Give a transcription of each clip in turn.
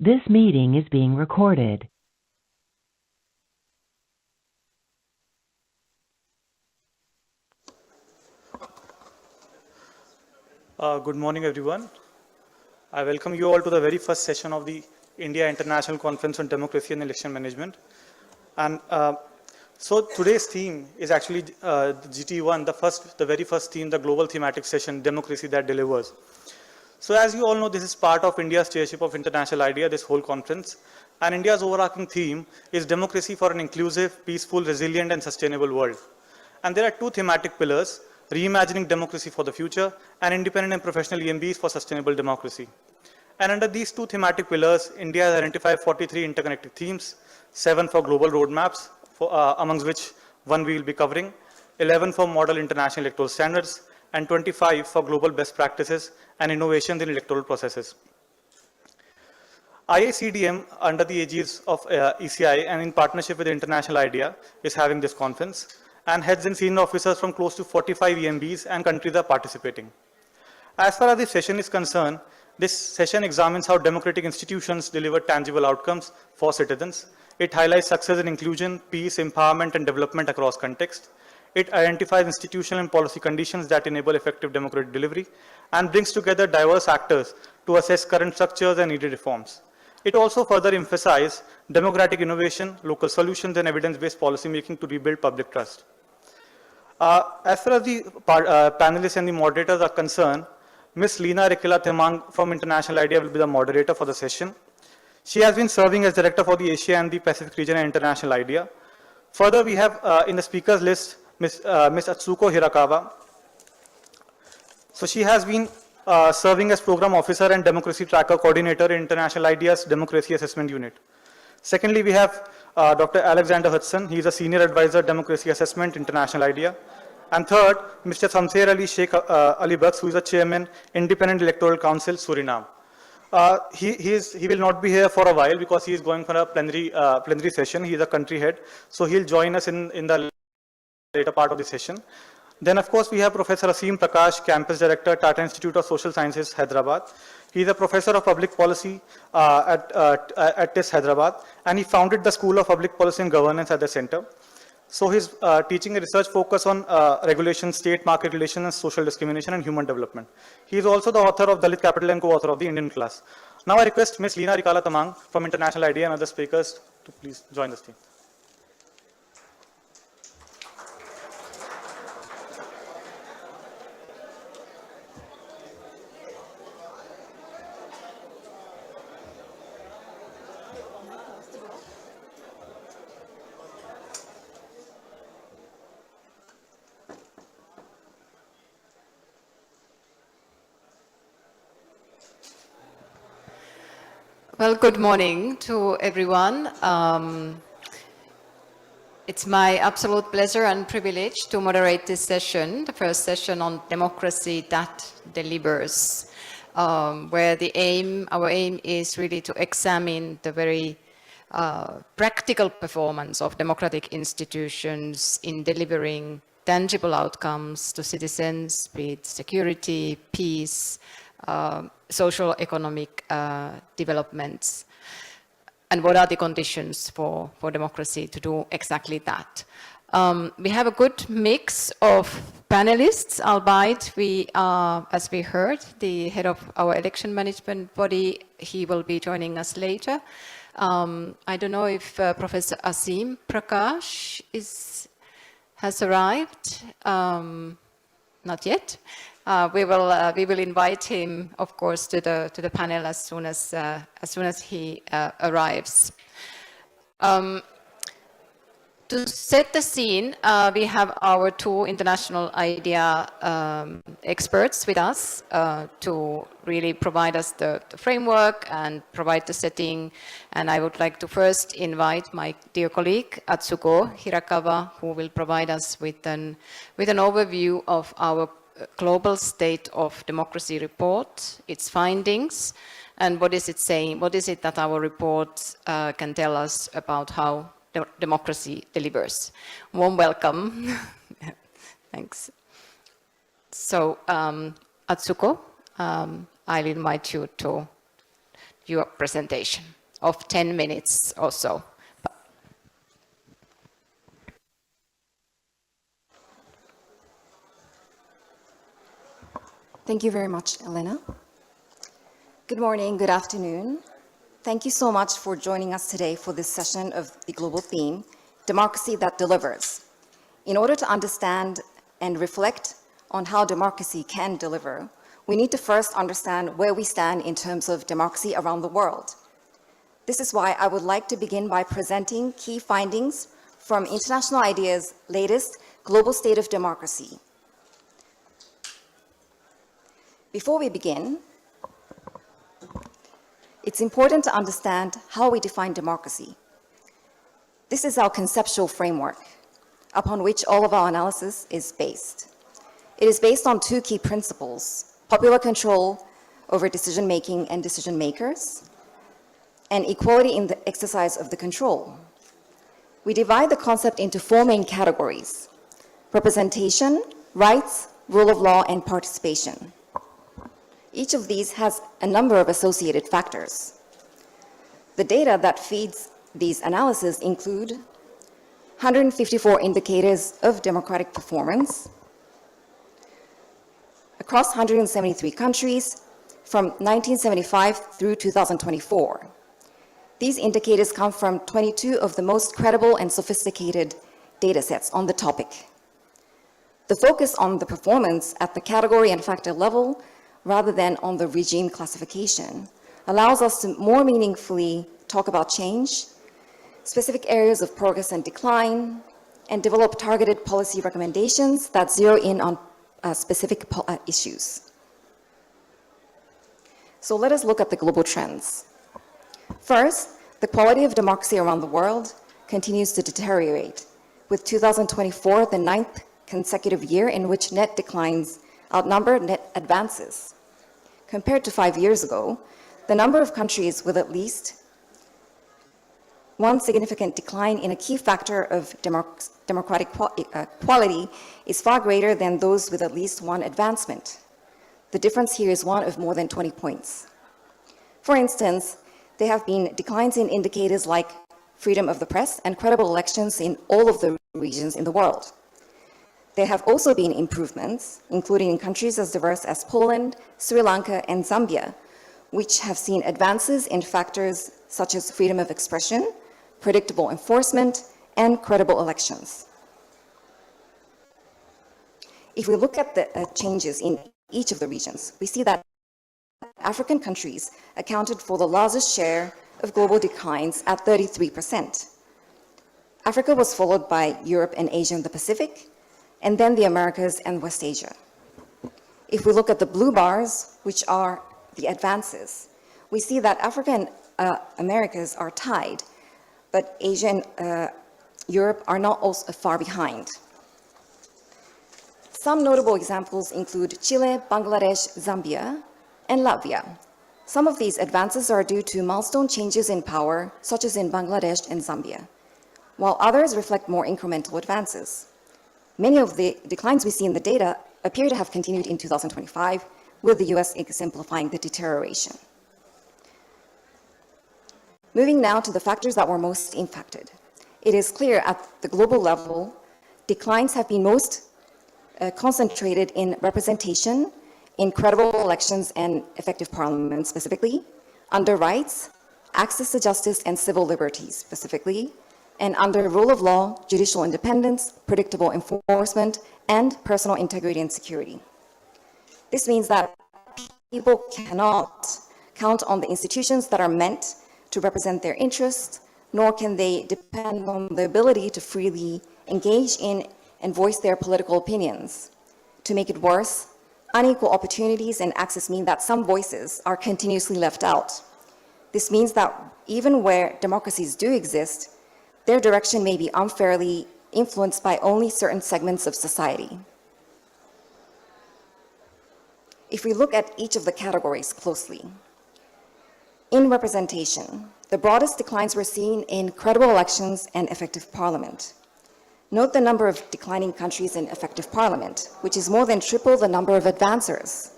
This meeting is being recorded. Good morning, everyone. I welcome you all to the very first session of the India International Conference on Democracy and Election Management. And so today's theme is actually GT1, the very first theme, the global thematic session, Democracy That Delivers. So as you all know, this is part of India's stewardship of international idea, this whole conference. And India's overarching theme is democracy for an inclusive, peaceful, resilient, and sustainable world. And there are two thematic pillars: reimagining democracy for the future and independent and professional EMBs for sustainable democracy. And under these two thematic pillars, India has identified 43 interconnected themes, 7 for global roadmaps, amongst which 1 we will be covering, 11 for model international electoral standards, and 25 for global best practices and innovations in electoral processes. IICDEM, under the aegis of ECI and in partnership with the International IDEA, is having this conference, and heads and senior officers from close to 45 EMBs and countries are participating. As far as this session is concerned, this session examines how democratic institutions deliver tangible outcomes for citizens. It highlights success in inclusion, peace, empowerment, and development across contexts. It identifies institutional and policy conditions that enable effective democratic delivery and brings together diverse actors to assess current structures and needed reforms. It also further emphasizes democratic innovation, local solutions, and evidence-based policymaking to rebuild public trust. As far as the panelists and the moderators are concerned, Ms. Leena Rikila Themang from International IDEA will be the moderator for the session. She has been serving as director for the Asia and the Pacific region at International IDEA. Further, we have in the speakers list Ms. Atsuko Hirakawa. So she has been serving as program officer and democracy tracker coordinator in International IDEA's Democracy Assessment Unit. Secondly, we have Dr. Alexander Hudson. He is a senior advisor, Democracy Assessment, International IDEA. And third, Mr. Samser Ali Sheikh Ali Baks, who is a chairman, Independent Electoral Council, Suriname. He will not be here for a while because he is going for a plenary session. He is a country head. So he'll join us in the later part of the session. Then, of course, we have Professor Aseem Prakash, Campus Director, Tata Institute of Social Sciences, Hyderabad. He is a professor of public policy at TIS Hyderabad, and he founded the School of Public Policy and Governance at the center. So his teaching and research focus on regulation, state market relations, and social discrimination and human development. He is also the author of Dalit Capital and co-author of the Indian Class. Now I request Ms. Leena Rikala Themang from International IDEA and other speakers to please join the team. Well, good morning to everyone. It's my absolute pleasure and privilege to moderate this session, the first session on democracy that delivers, where our aim is really to examine the very practical performance of democratic institutions in delivering tangible outcomes to citizens, be it security, peace, social economic developments, and what are the conditions for democracy to do exactly that. We have a good mix of panelists, albeit we are, as we heard, the head of our election management body. He will be joining us later. I don't know if Professor Aseem Prakash has arrived. Not yet. We will invite him, of course, to the panel as soon as he arrives. To set the scene, we have our two International IDEA experts with us to really provide us the framework and provide the setting. And I would like to first invite my dear colleague, Atsuko Hirakawa, who will provide us with an overview of our Global State of Democracy report, its findings, and what is it saying, what is it that our report can tell us about how democracy delivers. Warm welcome. Thanks. So, Atsuko, I'll invite you to your presentation of 10 minutes or so. Thank you very much, Elena. Good morning, good afternoon. Thank you so much for joining us today for this session of the global theme, Democracy That Delivers. In order to understand and reflect on how democracy can deliver, we need to first understand where we stand in terms of democracy around the world. This is why I would like to begin by presenting key findings from International IDEA's latest Global State of Democracy. Before we begin, it's important to understand how we define democracy. This is our conceptual framework upon which all of our analysis is based. It is based on two key principles: popular control over decision-making and decision-makers, and equality in the exercise of the control. We divide the concept into four main categories: representation, rights, rule of law, and participation. Each of these has a number of associated factors. The data that feeds these analyses include 154 indicators of democratic performance across 173 countries from 1975 through 2024. These indicators come from 22 of the most credible and sophisticated data sets on the topic. The focus on the performance at the category and factor level rather than on the regime classification allows us to more meaningfully talk about change, specific areas of progress and decline, and develop targeted policy recommendations that zero in on specific issues. So let us look at the global trends. First, the quality of democracy around the world continues to deteriorate, with 2024 the 9th consecutive year in which net declines outnumber net advances. Compared to 5 years ago, the number of countries with at least one significant decline in a key factor of democratic quality is far greater than those with at least one advancement. The difference here is one of more than 20 points. For instance, there have been declines in indicators like freedom of the press and credible elections in all of the regions in the world. There have also been improvements, including in countries as diverse as Poland, Sri Lanka, and Zambia, which have seen advances in factors such as freedom of expression, predictable enforcement, and credible elections. If we look at the changes in each of the regions, we see that African countries accounted for the largest share of global declines at 33%. Africa was followed by Europe and Asia and the Pacific, and then the Americas and West Asia. If we look at the blue bars, which are the advances, we see that Africa and Americas are tied, but Asia and Europe are not also far behind. Some notable examples include Chile, Bangladesh, Zambia, and Latvia. Some of these advances are due to milestone changes in power, such as in Bangladesh and Zambia, while others reflect more incremental advances. Many of the declines we see in the data appear to have continued in 2025, with the US exemplifying the deterioration. Moving now to the factors that were most impacted. It is clear at the global level, declines have been most concentrated in representation, in credible elections and effective parliament specifically, under rights, access to justice and civil liberties specifically, and under rule of law, judicial independence, predictable enforcement, and personal integrity and security. This means that people cannot count on the institutions that are meant to represent their interests, nor can they depend on the ability to freely engage in and voice their political opinions. To make it worse, unequal opportunities and access mean that some voices are continuously left out. This means that even where democracies do exist, their direction may be unfairly influenced by only certain segments of society. If we look at each of the categories closely, in representation, the broadest declines were seen in credible elections and effective parliament. Note the number of declining countries in effective parliament, which is more than triple the number of advancers.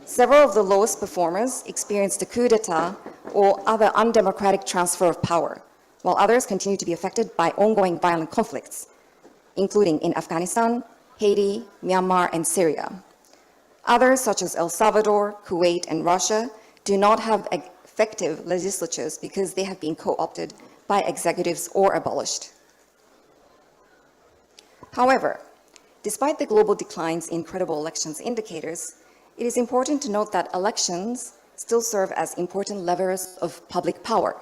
Several of the lowest performers experienced a coup d'etat or other undemocratic transfer of power, while others continue to be affected by ongoing violent conflicts, including in Afghanistan, Haiti, Myanmar, and Syria. Others, such as El Salvador, Kuwait, and Russia, do not have effective legislatures because they have been co-opted by executives or abolished. However, despite the global declines in credible elections indicators, it is important to note that elections still serve as important levers of public power.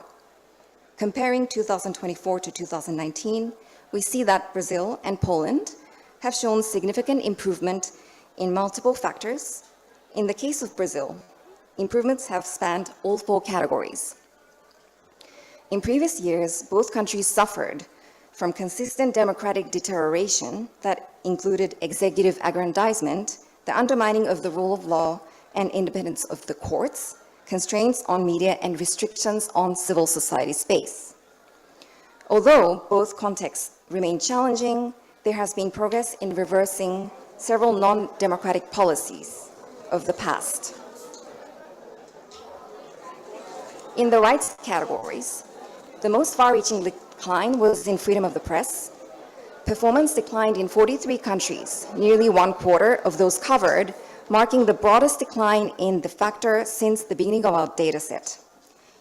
Comparing 2024 to 2019, we see that Brazil and Poland have shown significant improvement in multiple factors. In the case of Brazil, improvements have spanned all 4 categories. In previous years, both countries suffered from consistent democratic deterioration that included executive aggrandizement, the undermining of the rule of law and independence of the courts, constraints on media, and restrictions on civil society space. Although both contexts remain challenging, there has been progress in reversing several non-democratic policies of the past. In the rights categories, the most far-reaching decline was in freedom of the press. Performance declined in 43 countries, nearly 1/4 of those covered, marking the broadest decline in the factor since the beginning of our data set.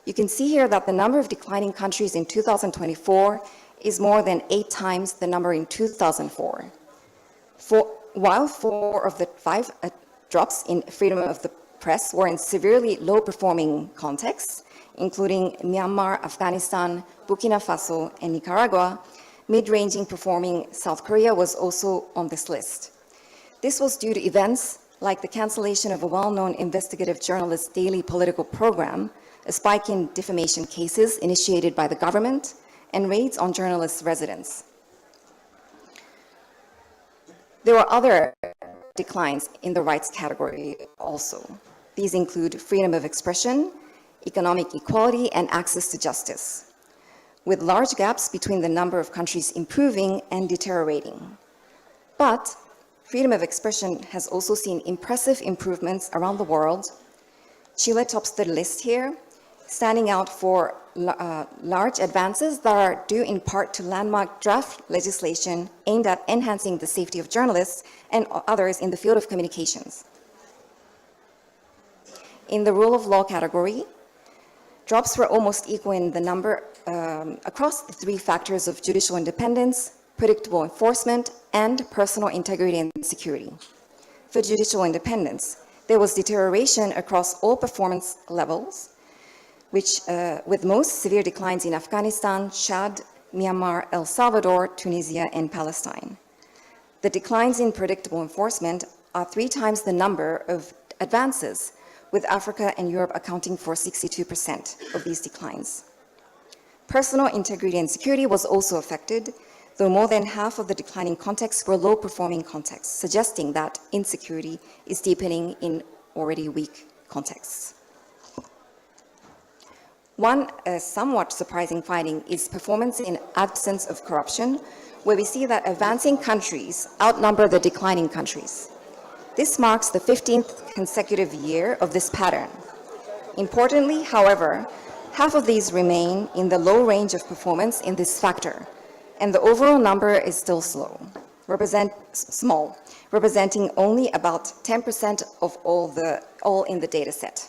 You can see here that the number of declining countries in 2024 is more than 8 times the number in 2004. While 4 of the 5 drops in freedom of the press were in severely low-performing contexts, including Myanmar, Afghanistan, Burkina Faso, and Nicaragua, mid-ranging performing South Korea was also on this list. This was due to events like the cancellation of a well-known investigative journalist's daily political program, a spike in defamation cases initiated by the government, and raids on journalists' residence. There were other declines in the rights category also. These include freedom of expression, economic equality, and access to justice, with large gaps between the number of countries improving and deteriorating. But freedom of expression has also seen impressive improvements around the world. Chile tops the list here, standing out for large advances that are due in part to landmark draft legislation aimed at enhancing the safety of journalists and others in the field of communications. In the rule of law category, drops were almost equal in the number across the 3 factors of judicial independence, predictable enforcement, and personal integrity and security. For judicial independence, there was deterioration across all performance levels, which, with most severe declines in Afghanistan, Chad, Myanmar, El Salvador, Tunisia, and Palestine. The declines in predictable enforcement are 3 times the number of advances, with Africa and Europe accounting for 62% of these declines. Personal integrity and security was also affected, though more than half of the declining contexts were low-performing contexts, suggesting that insecurity is deepening in already weak contexts. One somewhat surprising finding is performance in absence of corruption, where we see that advancing countries outnumber the declining countries. This marks the 15th consecutive year of this pattern. Importantly, however, half of these remain in the low range of performance in this factor, and the overall number is still small, representing only about 10% of all in the data set.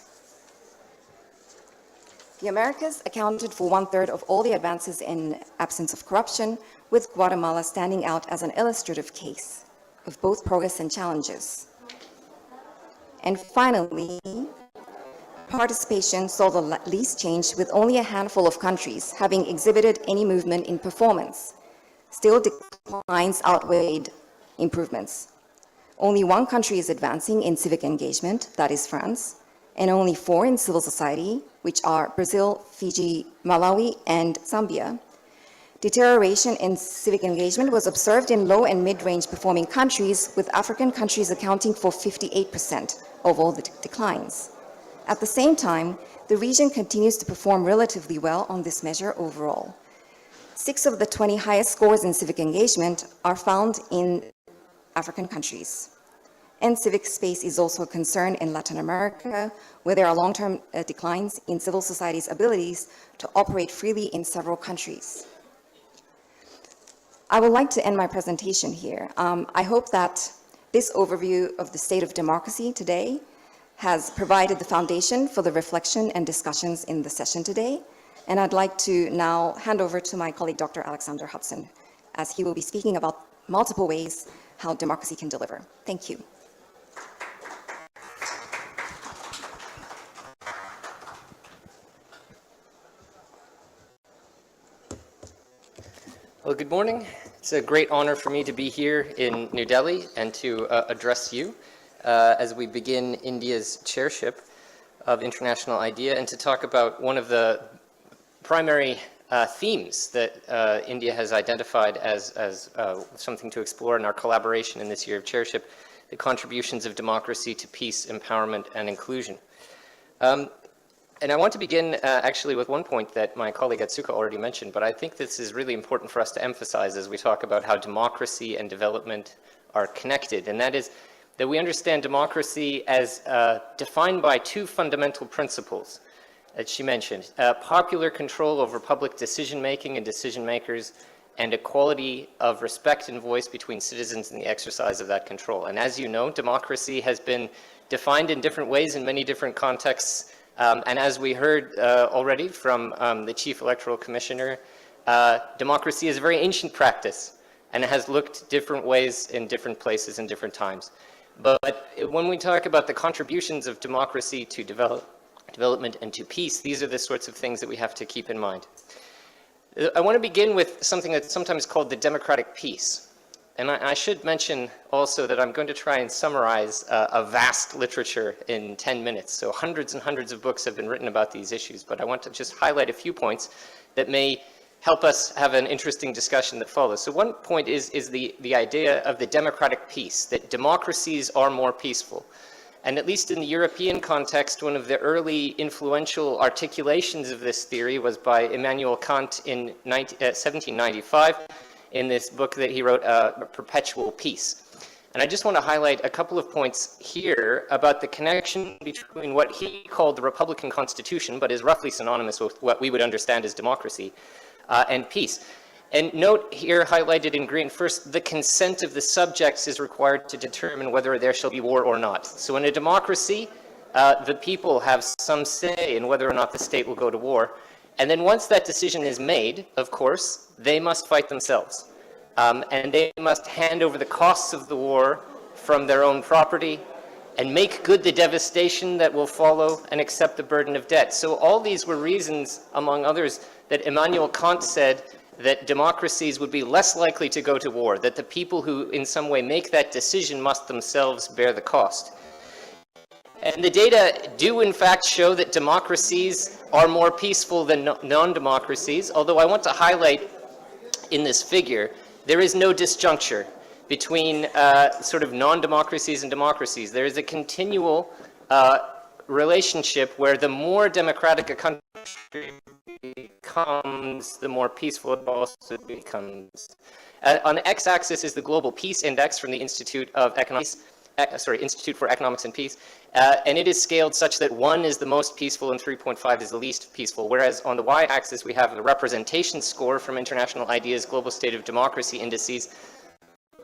The Americas accounted for 1/3 of all the advances in absence of corruption, with Guatemala standing out as an illustrative case of both progress and challenges. And finally, participation saw the least change, with only a handful of countries having exhibited any movement in performance. Still, declines outweighed improvements. Only 1 country is advancing in civic engagement, that is France, and only 4 in civil society, which are Brazil, Fiji, Malawi, and Zambia. Deterioration in civic engagement was observed in low and mid-range performing countries, with African countries accounting for 58% of all the declines. At the same time, the region continues to perform relatively well on this measure overall. 6 of the 20 highest scores in civic engagement are found in African countries. And civic space is also a concern in Latin America, where there are long-term declines in civil society's abilities to operate freely in several countries. I would like to end my presentation here. I hope that this overview of the state of democracy today has provided the foundation for the reflection and discussions in the session today. And I'd like to now hand over to my colleague, Dr. Alexander Hudson, as he will be speaking about multiple ways how democracy can deliver. Thank you. Well, good morning. It's a great honor for me to be here in New Delhi and to address you as we begin India's chairship of International IDEA, and to talk about one of the primary themes that India has identified as something to explore in our collaboration in this year of chairship, the contributions of democracy to peace, empowerment, and inclusion. And I want to begin actually with one point that my colleague Atsuka already mentioned, but I think this is really important for us to emphasize as we talk about how democracy and development are connected, and that is that we understand democracy as defined by two fundamental principles, as she mentioned: popular control over public decision-making and decision-makers, and equality of respect and voice between citizens in the exercise of that control. And as you know, democracy has been defined in different ways in many different contexts. And as we heard already from the Chief Electoral Commissioner, democracy is a very ancient practice, and it has looked different ways in different places and different times. But when we talk about the contributions of democracy to development and to peace, these are the sorts of things that we have to keep in mind. I want to begin with something that's sometimes called the democratic peace. And I should mention also that I'm going to try and summarize a vast literature in 10 minutes. So hundreds and hundreds of books have been written about these issues, but I want to just highlight a few points that may help us have an interesting discussion that follows. So one point is the idea of the democratic peace, that democracies are more peaceful. And at least in the European context, one of the early influential articulations of this theory was by Immanuel Kant in 1795. In this book that he wrote, Perpetual Peace. And I just want to highlight a couple of points here about the connection between what he called the Republican Constitution, but is roughly synonymous with what we would understand as democracy, and peace. And note here, highlighted in green, first, the consent of the subjects is required to determine whether there shall be war or not. So in a democracy, the people have some say in whether or not the state will go to war. And then once that decision is made, of course, they must fight themselves. And they must hand over the costs of the war from their own property and make good the devastation that will follow and accept the burden of debt. So all these were reasons, among others, that Immanuel Kant said that democracies would be less likely to go to war, that the people who in some way make that decision must themselves bear the cost. And the data do in fact show that democracies are more peaceful than non-democracies, although I want to highlight in this figure, there is no disjuncture between sort of non-democracies and democracies. There is a continual relationship where the more democratic a country becomes, the more peaceful it also becomes. On the x-axis is the Global Peace Index from the Institute for Economics and Peace, and it is scaled such that 1 is the most peaceful and 3.5 is the least peaceful, whereas on the y-axis we have the representation score from International IDEA's Global State of Democracy indices,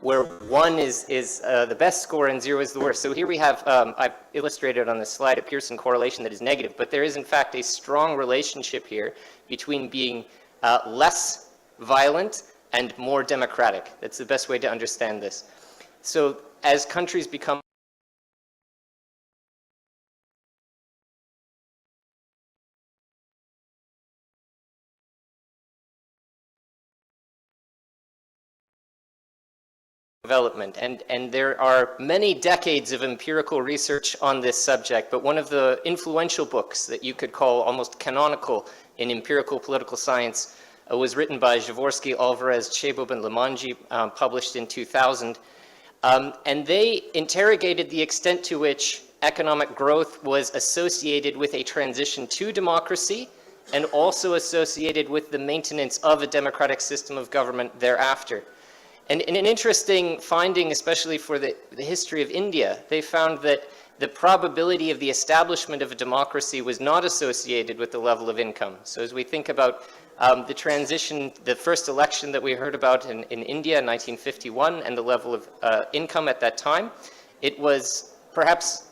where 1 is the best score and 0 is the worst. So here we have, I've illustrated on this slide, a Pearson correlation that is negative, but there is in fact a strong relationship here between being less violent and more democratic. That's the best way to understand this. So as countries become development, and there are many decades of empirical research on this subject, but one of the influential books that you could call almost canonical in empirical political science was written by Jaworski, Alvarez, Chebob, and Lamanji, published in 2000. And they interrogated the extent to which economic growth was associated with a transition to democracy and also associated with the maintenance of a democratic system of government thereafter. And an interesting finding, especially for the history of India, they found that the probability of the establishment of a democracy was not associated with the level of income. So as we think about the transition, the first election that we heard about in India in 1951 and the level of income at that time, it was perhaps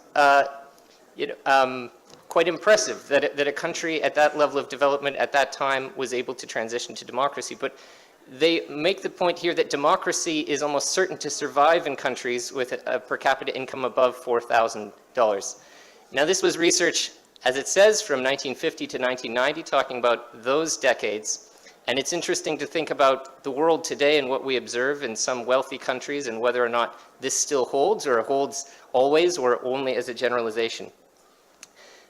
quite impressive that a country at that level of development at that time was able to transition to democracy. But they make the point here that democracy is almost certain to survive in countries with a per capita income above $4,000. Now, this was research, as it says, from 1950 to 1990, talking about those decades. And it's interesting to think about the world today and what we observe in some wealthy countries and whether or not this still holds or holds always or only as a generalization.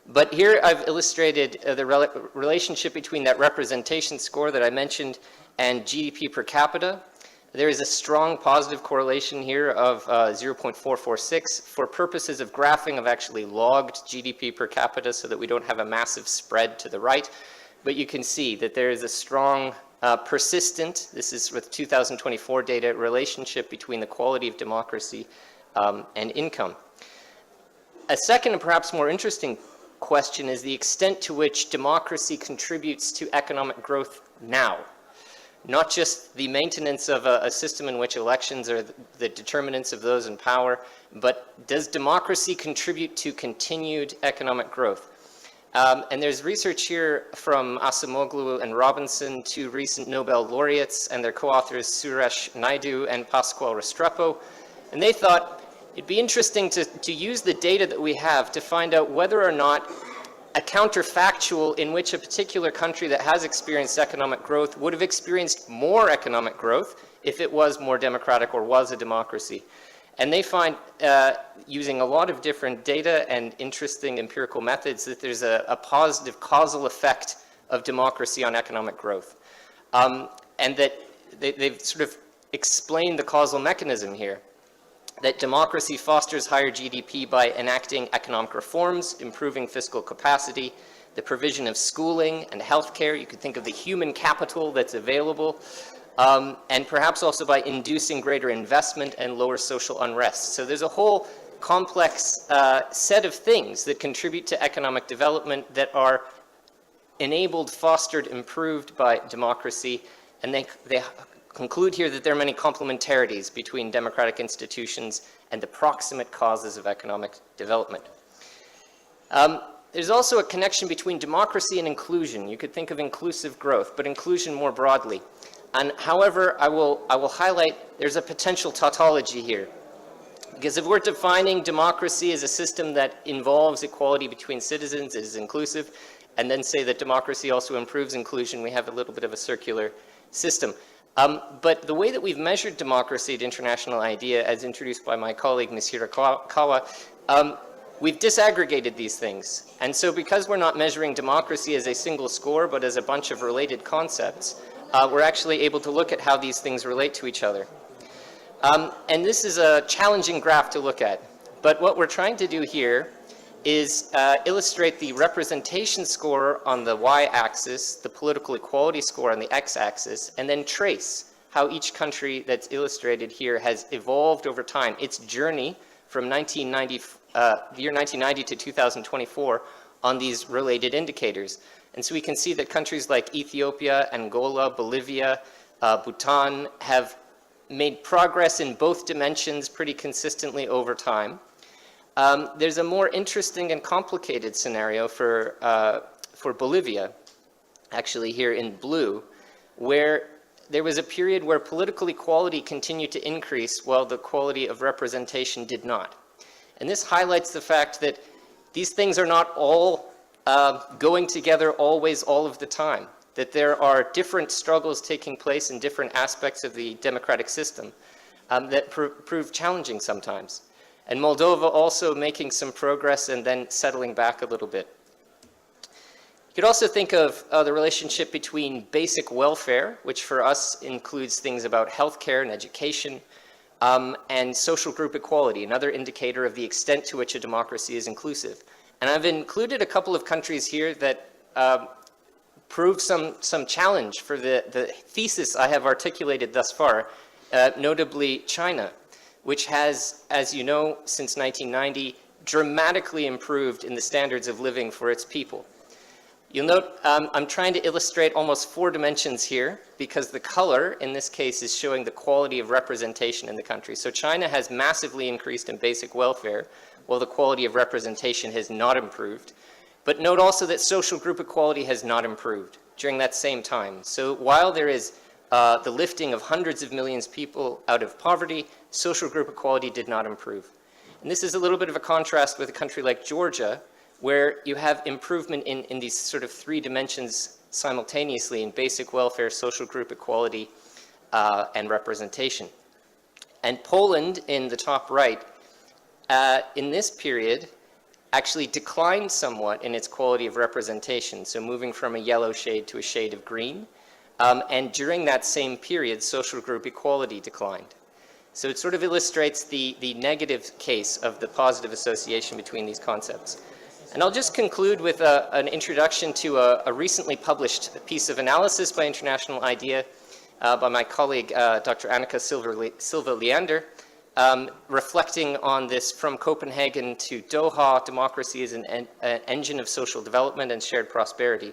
But here I've illustrated the relationship between that representation score that I mentioned and GDP per capita. There is a strong positive correlation here of 0.446. For purposes of graphing, I've actually logged GDP per capita so that we don't have a massive spread to the right. But you can see that there is a strong, persistent, this is with 2024 data, relationship between the quality of democracy and income. A second and perhaps more interesting question is the extent to which democracy contributes to economic growth now. Not just the maintenance of a system in which elections are the determinants of those in power, but does democracy contribute to continued economic growth? And there's research here from Acemoglu and Robinson, two recent Nobel laureates, and their co-authors Suresh Naidu and Pascual Restrepo. And they thought it'd be interesting to use the data that we have to find out whether or not a counterfactual in which a particular country that has experienced economic growth would have experienced more economic growth if it was more democratic or was a democracy. And they find, using a lot of different data and interesting empirical methods, that there's a positive causal effect of democracy on economic growth. And that they've sort of explained the causal mechanism here. That democracy fosters higher GDP by enacting economic reforms, improving fiscal capacity, the provision of schooling and healthcare. You could think of the human capital that's available, and perhaps also by inducing greater investment and lower social unrest. So there's a whole complex set of things that contribute to economic development that are enabled, fostered, improved by democracy, and they conclude here that there are many complementarities between democratic institutions and the proximate causes of economic development. There's also a connection between democracy and inclusion. You could think of inclusive growth, but inclusion more broadly. And however, I will highlight there's a potential tautology here. Because if we're defining democracy as a system that involves equality between citizens, it is inclusive, and then say that democracy also improves inclusion, we have a little bit of a circular system. But the way that we've measured democracy at International IDEA, as introduced by my colleague, Ms. Hirakawa, we've disaggregated these things. And so because we're not measuring democracy as a single score, but as a bunch of related concepts, we're actually able to look at how these things relate to each other. And this is a challenging graph to look at. But what we're trying to do here is illustrate the representation score on the y-axis, the political equality score on the x-axis, and then trace how each country that's illustrated here has evolved over time, its journey from the year 1990 to 2024 on these related indicators. And so we can see that countries like Ethiopia, Angola, Bolivia, Bhutan have made progress in both dimensions pretty consistently over time. There's a more interesting and complicated scenario for Bolivia, actually here in blue, where there was a period where political equality continued to increase while the quality of representation did not. And this highlights the fact that these things are not all going together always all of the time, that there are different struggles taking place in different aspects of the democratic system that prove challenging sometimes. And Moldova also making some progress and then settling back a little bit. You could also think of the relationship between basic welfare, which for us includes things about healthcare and education, and social group equality, another indicator of the extent to which a democracy is inclusive. And I've included a couple of countries here that prove some challenge for the thesis I have articulated thus far. notably China, which has, as you know, since 1990, dramatically improved in the standards of living for its people. You'll note I'm trying to illustrate almost 4 dimensions here because the color in this case is showing the quality of representation in the country. So China has massively increased in basic welfare while the quality of representation has not improved. But note also that social group equality has not improved during that same time. So while there is the lifting of hundreds of millions of people out of poverty, social group equality did not improve. And this is a little bit of a contrast with a country like Georgia, where you have improvement in these sort of 3 dimensions simultaneously in basic welfare, social group equality, and representation. And Poland, in the top right, in this period, actually declined somewhat in its quality of representation, so moving from a yellow shade to a shade of green. And during that same period, social group equality declined. So it sort of illustrates the negative case of the positive association between these concepts. And I'll just conclude with an introduction to a recently published piece of analysis by International IDEA by my colleague, Dr. Annika Silva-Leander, reflecting on this from Copenhagen to Doha, democracy is an engine of social development and shared prosperity.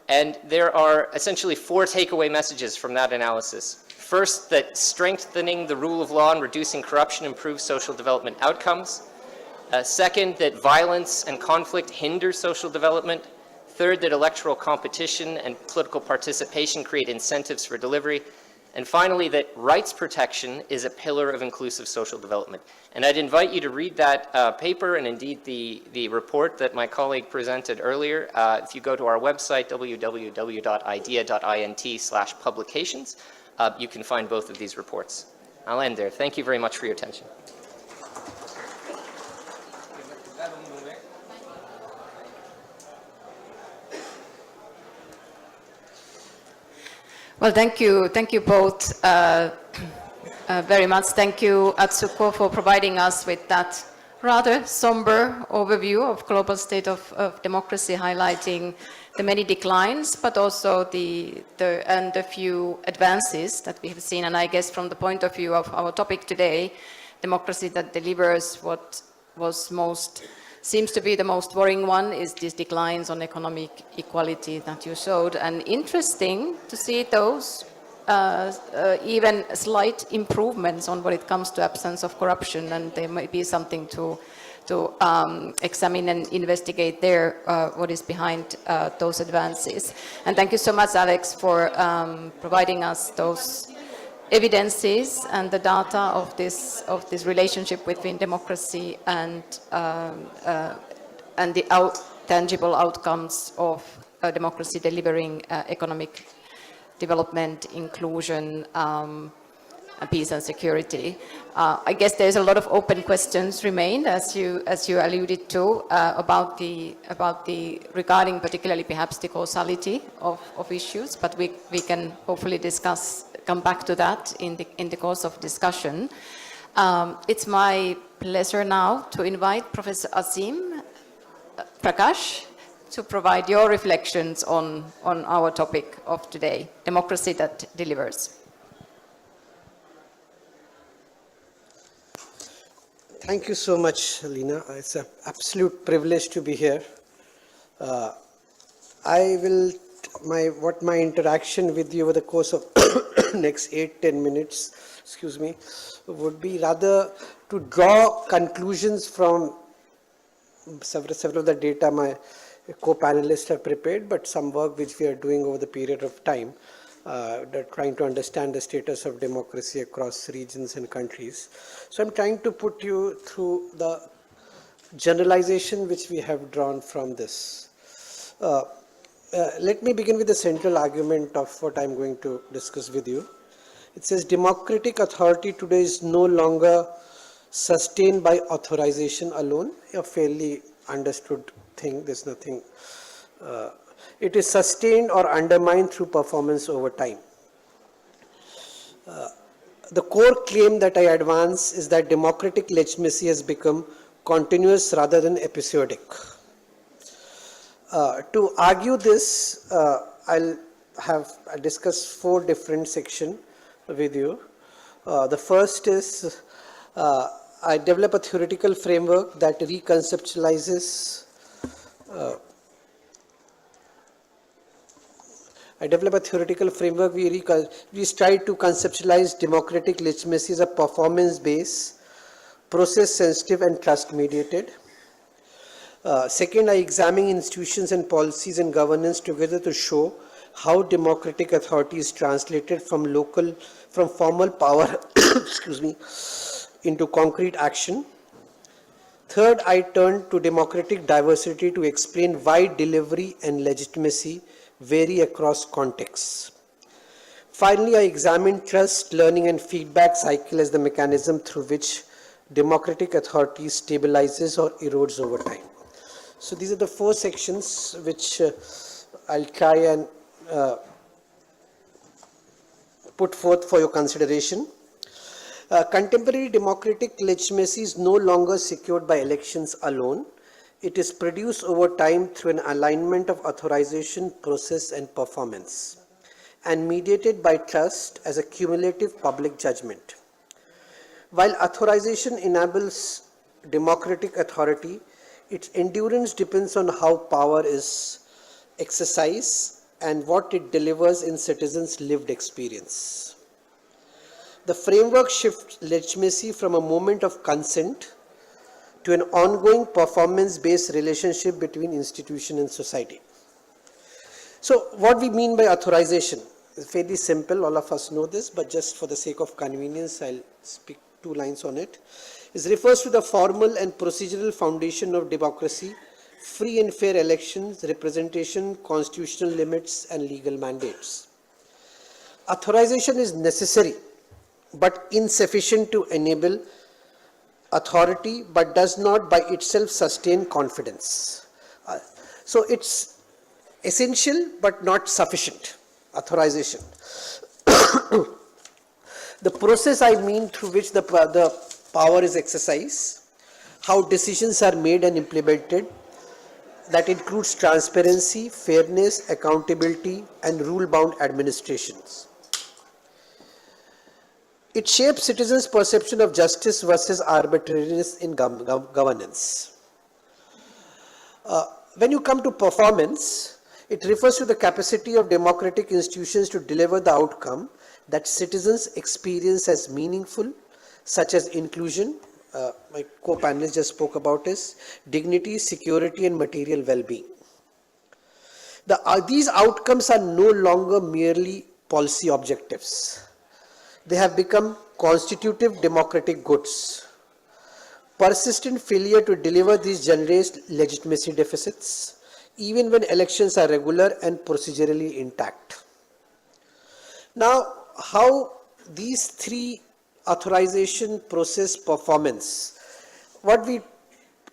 And there are essentially 4 takeaway messages from that analysis. First, that strengthening the rule of law and reducing corruption improves social development outcomes. Second, that violence and conflict hinder social development. Third, that electoral competition and political participation create incentives for delivery. And finally, that rights protection is a pillar of inclusive social development. And I'd invite you to read that paper and indeed the report that my colleague presented earlier. If you go to our website, www.idea.int/publications, you can find both of these reports. I'll end there. Thank you very much for your attention. Well, thank you both very much. Thank you, Atsuko, for providing us with that rather somber overview of global state of democracy, highlighting the many declines, but also the few advances that we have seen. And I guess from the point of view of our topic today, democracy that delivers, what seems to be the most worrying one is these declines on economic equality that you showed. And interesting to see those even slight improvements on what it comes to absence of corruption, and there might be something to examine and investigate there what is behind those advances. And thank you so much, Alex, for providing us those evidences and the data of this relationship between democracy and the tangible outcomes of democracy delivering economic development, inclusion, peace and security. I guess there's a lot of open questions remain, as you alluded to, about the regarding particularly perhaps the causality of issues, but we can hopefully come back to that in the course of discussion. It's my pleasure now to invite Professor Aseem Prakash to provide your reflections on our topic of today, democracy that delivers. Thank you so much, Lina. It's an absolute privilege to be here. My interaction with you over the course of next 8-10 minutes, would be rather to draw conclusions from several of the data my co-panelists have prepared, but some work which we are doing over the period of time, trying to understand the status of democracy across regions and countries. So I'm trying to put you through the generalization which we have drawn from this. Let me begin with the central argument of what I'm going to discuss with you. It says democratic authority today is no longer sustained by authorization alone, a fairly understood thing, there's nothing. It is sustained or undermined through performance over time. The core claim that I advance is that democratic legitimacy has become continuous rather than episodic. To argue this, I'll discuss 4 different sections with you. The first is I develop a theoretical framework that reconceptualizes we try to conceptualize democratic legitimacy as a performance-based, process-sensitive and trust-mediated. Second, I examine institutions and policies and governance together to show how democratic authority is translated from formal power, excuse me, into concrete action. Third, I turn to democratic diversity to explain why delivery and legitimacy vary across contexts. Finally, I examine trust, learning and feedback cycle as the mechanism through which democratic authority stabilizes or erodes over time. So these are the 4 sections which I'll try and put forth for your consideration. Contemporary democratic legitimacy is no longer secured by elections alone. It is produced over time through an alignment of authorization, process and performance, and mediated by trust as a cumulative public judgment. While authorization enables democratic authority, its endurance depends on how power is exercised and what it delivers in citizens' lived experience. The framework shifts legitimacy from a moment of consent to an ongoing performance-based relationship between institution and society. So what we mean by authorization is fairly simple, all of us know this, but just for the sake of convenience, I'll speak 2 lines on it. It refers to the formal and procedural foundation of democracy, free and fair elections, representation, constitutional limits, and legal mandates. Authorization is necessary but insufficient to enable authority, but does not by itself sustain confidence. So it's essential but not sufficient, authorization. The process I mean through which the power is exercised, how decisions are made and implemented, that includes transparency, fairness, accountability, and rule-bound administrations. It shapes citizens' perception of justice versus arbitrariness in governance. When you come to performance, it refers to the capacity of democratic institutions to deliver the outcome that citizens experience as meaningful, such as inclusion, my co-panelist just spoke about this, dignity, security, and material well-being. These outcomes are no longer merely policy objectives. They have become constitutive democratic goods. Persistent failure to deliver these generates legitimacy deficits, even when elections are regular and procedurally intact. Now, how these 3 authorization, process, performance, what we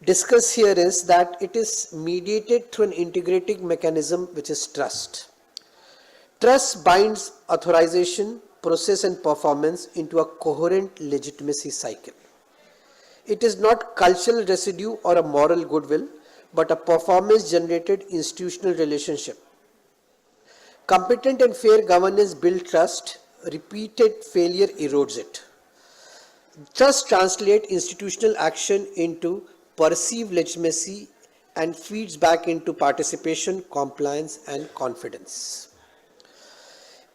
discuss here is that it is mediated through an integrating mechanism which is trust. Trust binds authorization, process and performance into a coherent legitimacy cycle. It is not cultural residue or a moral goodwill, but a performance-generated institutional relationship. Competent and fair governance builds trust, repeated failure erodes it. Trust translates institutional action into perceived legitimacy and feeds back into participation, compliance, and confidence.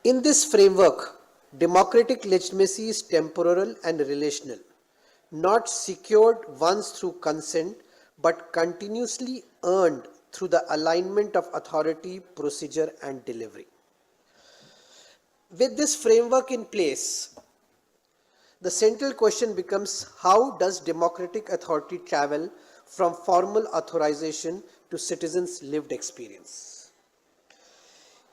In this framework, democratic legitimacy is temporal and relational, not secured once through consent, but continuously earned through the alignment of authority, procedure, and delivery. With this framework in place, the central question becomes, how does democratic authority travel from formal authorization to citizens' lived experience?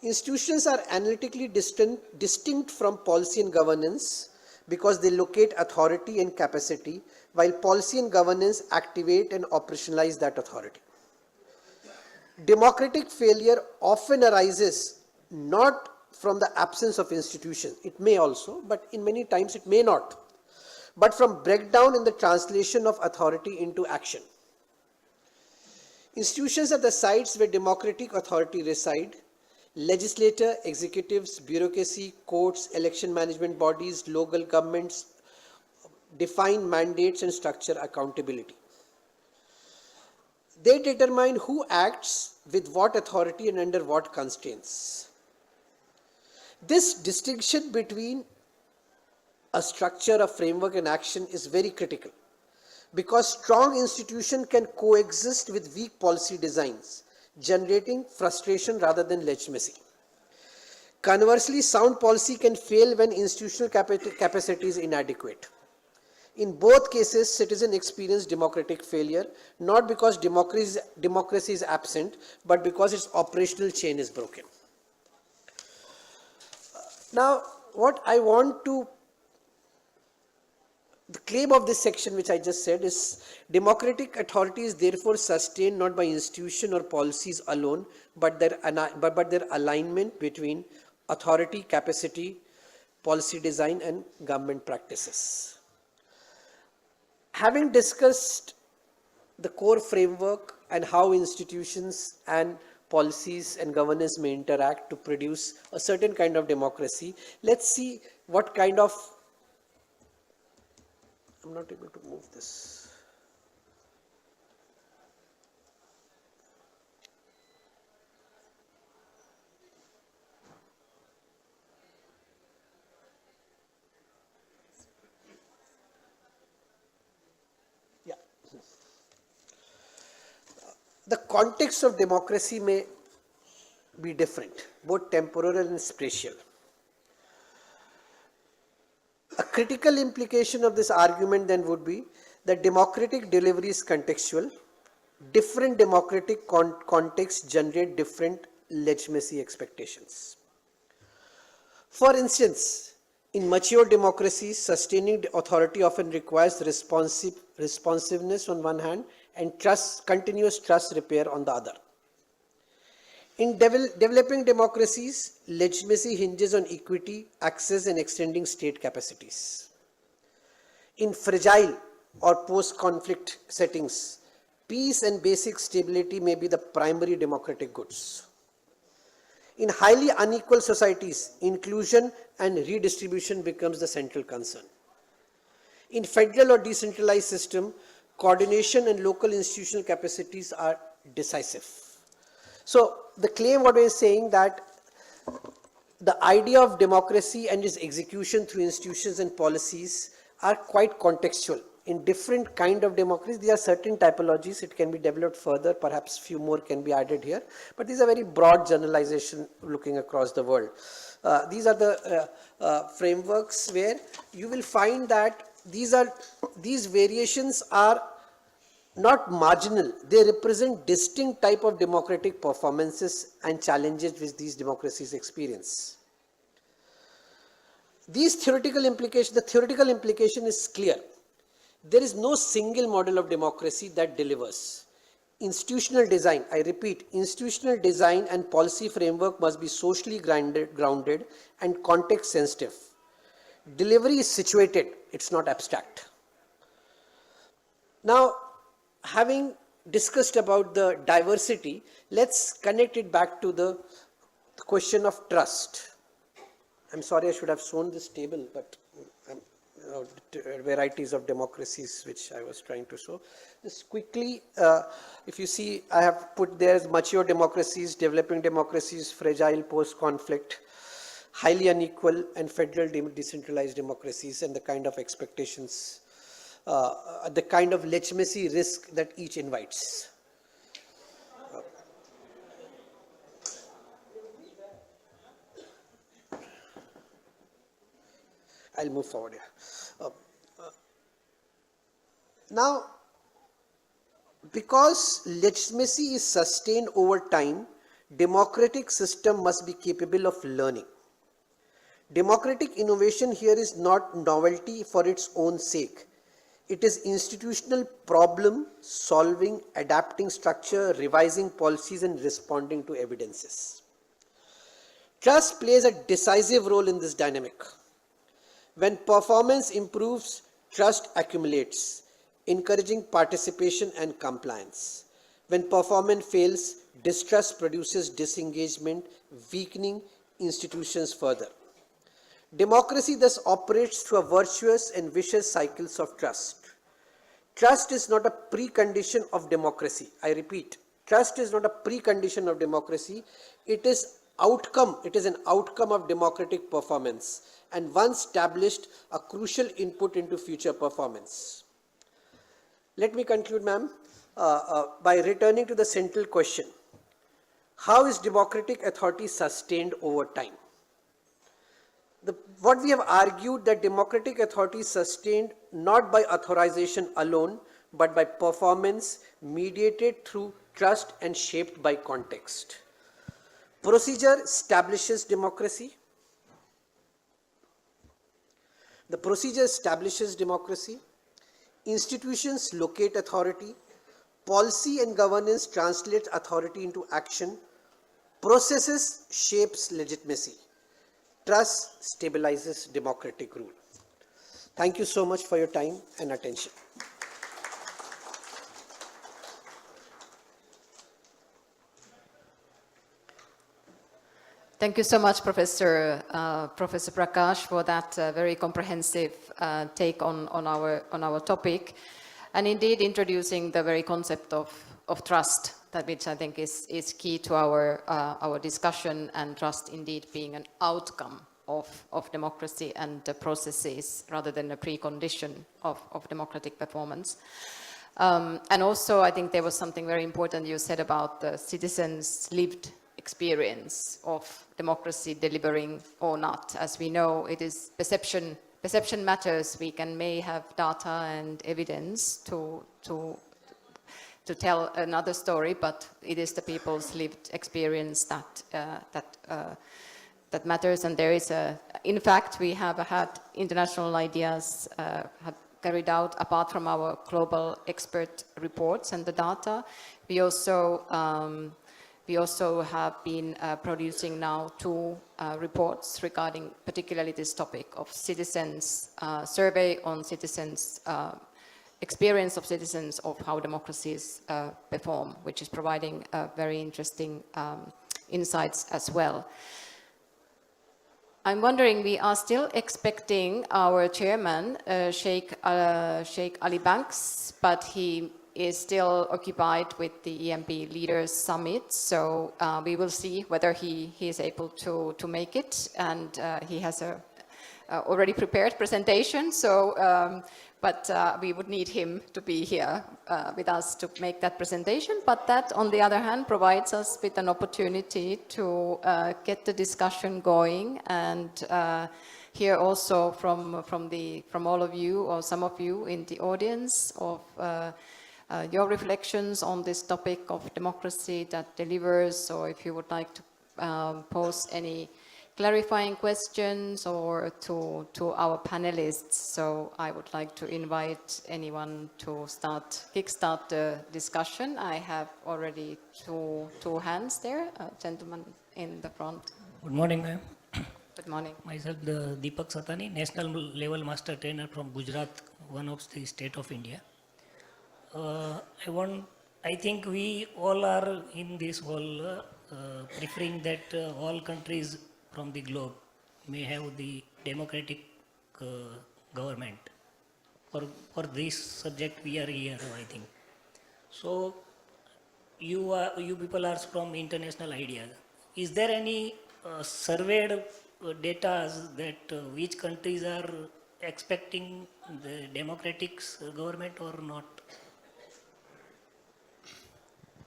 Institutions are analytically distinct from policy and governance because they locate authority and capacity, while policy and governance activate and operationalize that authority. Democratic failure often arises not from the absence of institutions. It may also, but in many times it may not, but from breakdown in the translation of authority into action. Institutions are the sites where democratic authority reside, Legislature, executives, bureaucracy, courts, election management bodies, local governments define mandates and structure accountability. They determine who acts with what authority and under what constraints. This distinction between a structure, a framework, and action is very critical, because strong institutions can coexist with weak policy designs, generating frustration rather than legitimacy. Conversely, sound policy can fail when institutional capacity is inadequate. In both cases, citizens experience democratic failure, not because democracy is absent, but because its operational chain is broken. Now, what I want to, the claim of this section which I just said is, democratic authority is therefore sustained not by institution or policies alone, but their alignment between authority, capacity, policy design, and government practices. Having discussed the core framework and how institutions and policies and governance may interact to produce a certain kind of democracy, let's see what kind of, I'm not able to move this. The context of democracy may be different, both temporal and spatial. A critical implication of this argument then would be that democratic delivery is contextual. Different democratic contexts generate different legitimacy expectations. For instance, in mature democracies, sustaining authority often requires responsiveness on one hand and continuous trust repair on the other. In developing democracies, legitimacy hinges on equity, access, and extending state capacities. In fragile or post-conflict settings, peace and basic stability may be the primary democratic goods. In highly unequal societies, inclusion and redistribution becomes the central concern. In federal or decentralized system, coordination and local institutional capacities are decisive. So the claim what is saying that the idea of democracy and its execution through institutions and policies are quite contextual. In different kind of democracies, there are certain typologies, it can be developed further, perhaps few more can be added here, but these are very broad generalization looking across the world. These are the frameworks where you will find that these variations are not marginal, they represent distinct type of democratic performances and challenges which these democracies experience. The theoretical implication is clear. There is no single model of democracy that delivers. Institutional design, I repeat, institutional design and policy framework must be socially grounded and context sensitive. Delivery is situated, it's not abstract. Now, having discussed about the diversity, let's connect it back to the question of trust. I'm sorry, I should have shown this table, but varieties of democracies which I was trying to show. Just quickly, if you see, I have put there mature democracies, developing democracies, fragile post-conflict, highly unequal and federal decentralized democracies, and the kind of expectations, the kind of legitimacy risk that each invites. I'll move forward here. Now, because legitimacy is sustained over time, democratic system must be capable of learning. Democratic innovation here is not novelty for its own sake. It is institutional problem solving, adapting structure, revising policies, and responding to evidences. Trust plays a decisive role in this dynamic. When performance improves, trust accumulates, encouraging participation and compliance. When performance fails, distrust produces disengagement, weakening institutions further. Democracy thus operates through a virtuous and vicious cycles of trust. Trust is not a precondition of democracy. I repeat, trust is not a precondition of democracy. It is an outcome of democratic performance, and once established, a crucial input into future performance. Let me conclude, ma'am, by returning to the central question. How is democratic authority sustained over time? What we have argued that democratic authority is sustained not by authorization alone, but by performance mediated through trust and shaped by context. Procedure establishes democracy. The procedure establishes democracy. Institutions locate authority. Policy and governance translate authority into action. Processes shapes legitimacy. Trust stabilizes democratic rule. Thank you so much for your time and attention. Thank you so much, Professor Prakash, for that very comprehensive take on our topic, and indeed introducing the very concept of trust, that which I think is key to our discussion, and trust indeed being an outcome of democracy and processes rather than a precondition of democratic performance. And also, I think there was something very important you said about the citizens' lived experience of democracy delivering or not. As we know, it is perception. Perception matters. We may have data and evidence to tell another story, but it is the people's lived experience that matters. And there is in fact, we have had international ideas have carried out apart from our global expert reports and the data. We also have been producing now 2 reports regarding particularly this topic of citizens, survey on citizens, experience of citizens of how democracies perform, which is providing very interesting insights as well. I'm wondering, we are still expecting our chairman, Sheikh Ali Banks, but he is still occupied with the EMP Leaders Summit, so we will see whether he is able to make it, and he has a already prepared presentation, so but we would need him to be here with us to make that presentation. But that, on the other hand, provides us with an opportunity to get the discussion going and hear also from all of you, or some of you in the audience, of your reflections on this topic of democracy that delivers, or if you would like to pose any clarifying questions or to our panelists. So I would like to invite anyone to kickstart the discussion. I have already two hands there, a gentleman in the front. Good morning, ma'am. Good morning. Myself, the Deepak Satani, national level master trainer from Gujarat, one of the state of India. I think we all are in this hall preferring that all countries from the globe may have the democratic government. For this subject we are here, I think. So you people are from international ideas. Is there any surveyed data that which countries are expecting the democratic government or not?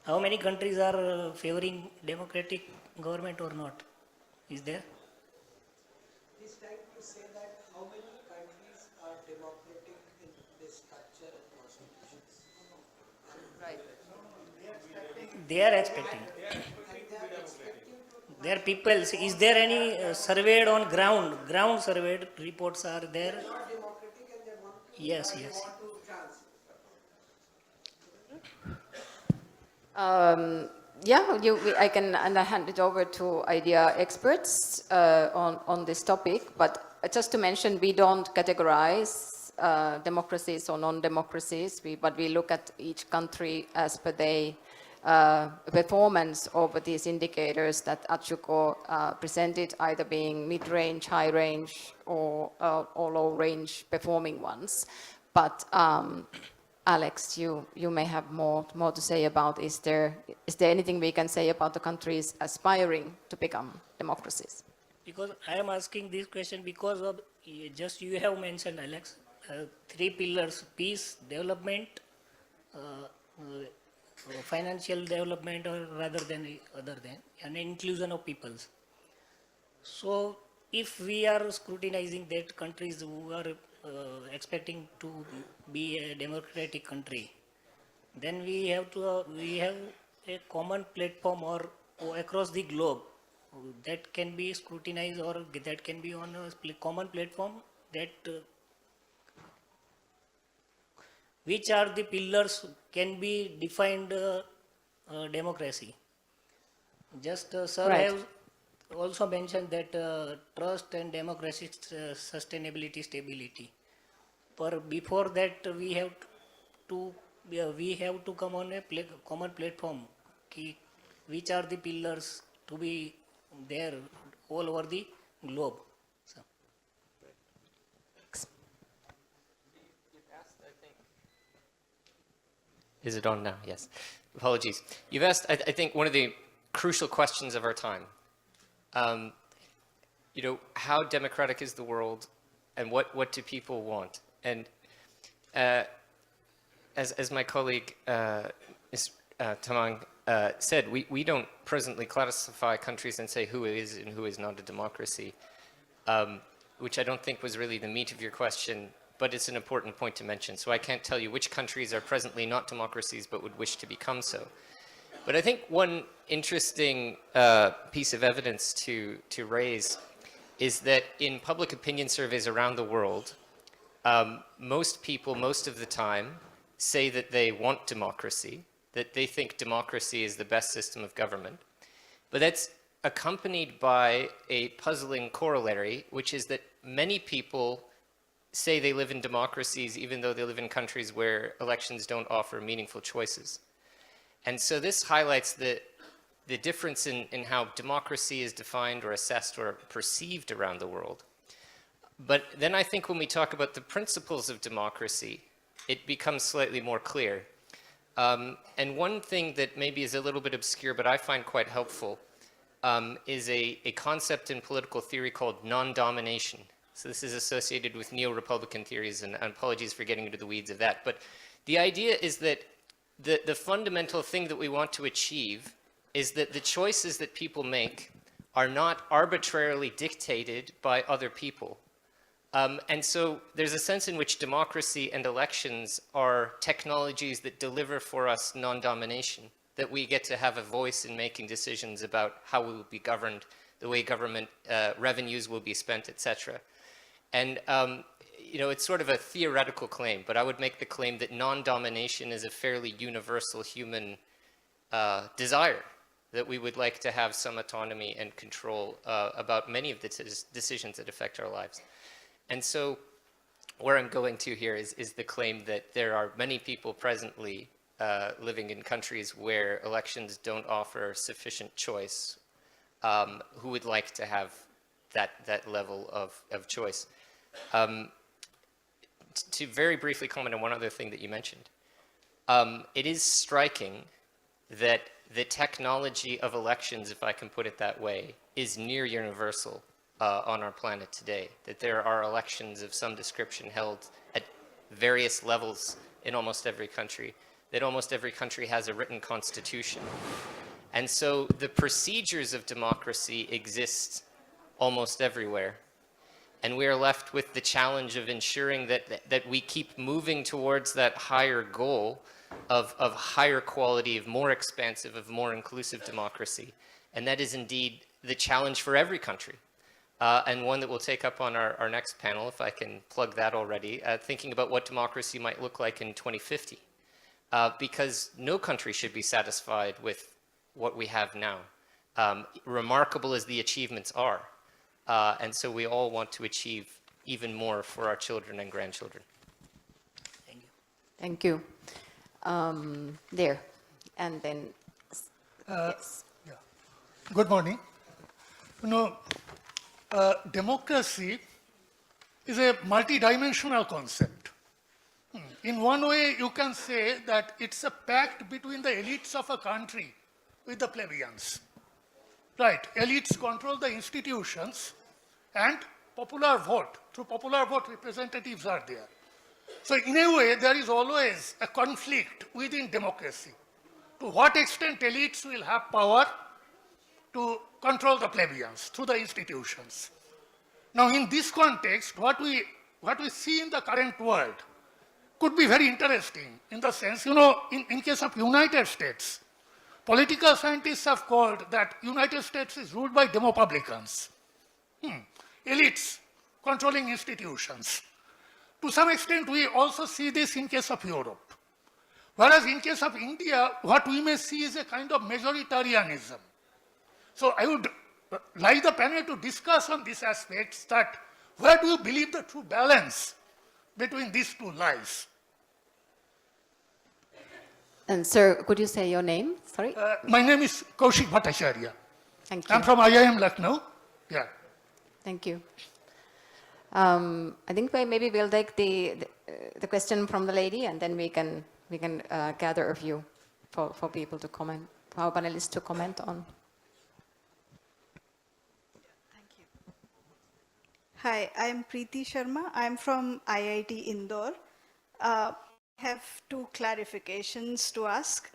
How many countries are favoring democratic government or not? Is there? He's trying to say that how many countries are democratic in this structure and constitutions? Right. They are expecting. Their people, is there any surveyed on ground? Ground surveyed reports are there? They are not democratic and they want Yes. to trans. I can hand it over to IDEA experts on this topic, but just to mention, we don't categorize democracies or non-democracies, but we look at each country as per their performance of these indicators that Atsuko presented, either being mid-range, high-range, or low-range performing ones. But Alex, you may have more to say about, is there anything we can say about the countries aspiring to become democracies? Because I am asking this question because of just you have mentioned, Alex, 3 pillars: peace, development, financial development, or other than, and inclusion of peoples. So if we are scrutinizing that countries who are expecting to be a democratic country, then we have a common platform or across the globe that can be scrutinized, or that can be on a common platform, that which are the pillars can be defined democracy. Just sir Right. have also mentioned that trust and democracy, sustainability, stability. But before that, we have to come on a common platform. Which are the pillars to be there all over the globe? So. Is it on now? Yes. Apologies. You've asked, I think, one of the crucial questions of our time. How democratic is the world, and what do people want? And as my colleague Ms. Tamang said, we don't presently classify countries and say who is and who is not a democracy, which I don't think was really the meat of your question, but it's an important point to mention. So I can't tell you which countries are presently not democracies but would wish to become so. But I think one interesting piece of evidence to raise is that in public opinion surveys around the world, most people, most of the time, say that they want democracy, that they think democracy is the best system of government. But that's accompanied by a puzzling corollary, which is that many people say they live in democracies even though they live in countries where elections don't offer meaningful choices. And so this highlights the difference in how democracy is defined or assessed or perceived around the world. But then I think when we talk about the principles of democracy, it becomes slightly more clear. And one thing that maybe is a little bit obscure, but I find quite helpful, is a concept in political theory called non-domination. So this is associated with neo-Republican theories, and apologies for getting into the weeds of that. But the idea is that the fundamental thing that we want to achieve is that the choices that people make are not arbitrarily dictated by other people. And so there's a sense in which democracy and elections are technologies that deliver for us non-domination, that we get to have a voice in making decisions about how we will be governed, the way government revenues will be spent, etc. And it's sort of a theoretical claim, but I would make the claim that non-domination is a fairly universal human desire, that we would like to have some autonomy and control about many of the decisions that affect our lives. And so where I'm going to here is the claim that there are many people presently living in countries where elections don't offer sufficient choice, who would like to have that level of choice. To very briefly comment on one other thing that you mentioned, it is striking that the technology of elections, if I can put it that way, is near universal on our planet today, that there are elections of some description held at various levels in almost every country, that almost every country has a written constitution. And so the procedures of democracy exist almost everywhere. And we are left with the challenge of ensuring that we keep moving towards that higher goal of higher quality, of more expansive, of more inclusive democracy. And that is indeed the challenge for every country. And one that we'll take up on our next panel, if I can plug that already, thinking about what democracy might look like in 2050. Because no country should be satisfied with what we have now, remarkable as the achievements are. And so we all want to achieve even more for our children and grandchildren. Thank you. Thank you. There. And then Yes. Yeah. Good morning. You know, democracy is a multidimensional concept. In one way, you can say that it's a pact between the elites of a country with the plebeians. Right, elites control the institutions and popular vote. Through popular vote, representatives are there. So in a way, there is always a conflict within democracy. To what extent elites will have power to control the plebeians through the institutions. Now, in this context, what we see in the current world could be very interesting in the sense, you know, in case of United States, political scientists have called that United States is ruled by demopublicans, elites controlling institutions. To some extent, we also see this in case of Europe. Whereas in case of India, what we may see is a kind of majoritarianism. So I would like the panel to discuss on these aspects that where do you believe the true balance between these two lies? And sir, could you say your name? Sorry. My name is Kaushik Bhattacharya. Thank you. I'm from IIM Lucknow. Yeah. Thank you. I think maybe we'll take the question from the lady, and then we can gather a view for people to comment, for our panelists to comment on. Hi, I'm Preeti Sharma. I'm from IIT Indore. I have two clarifications to ask.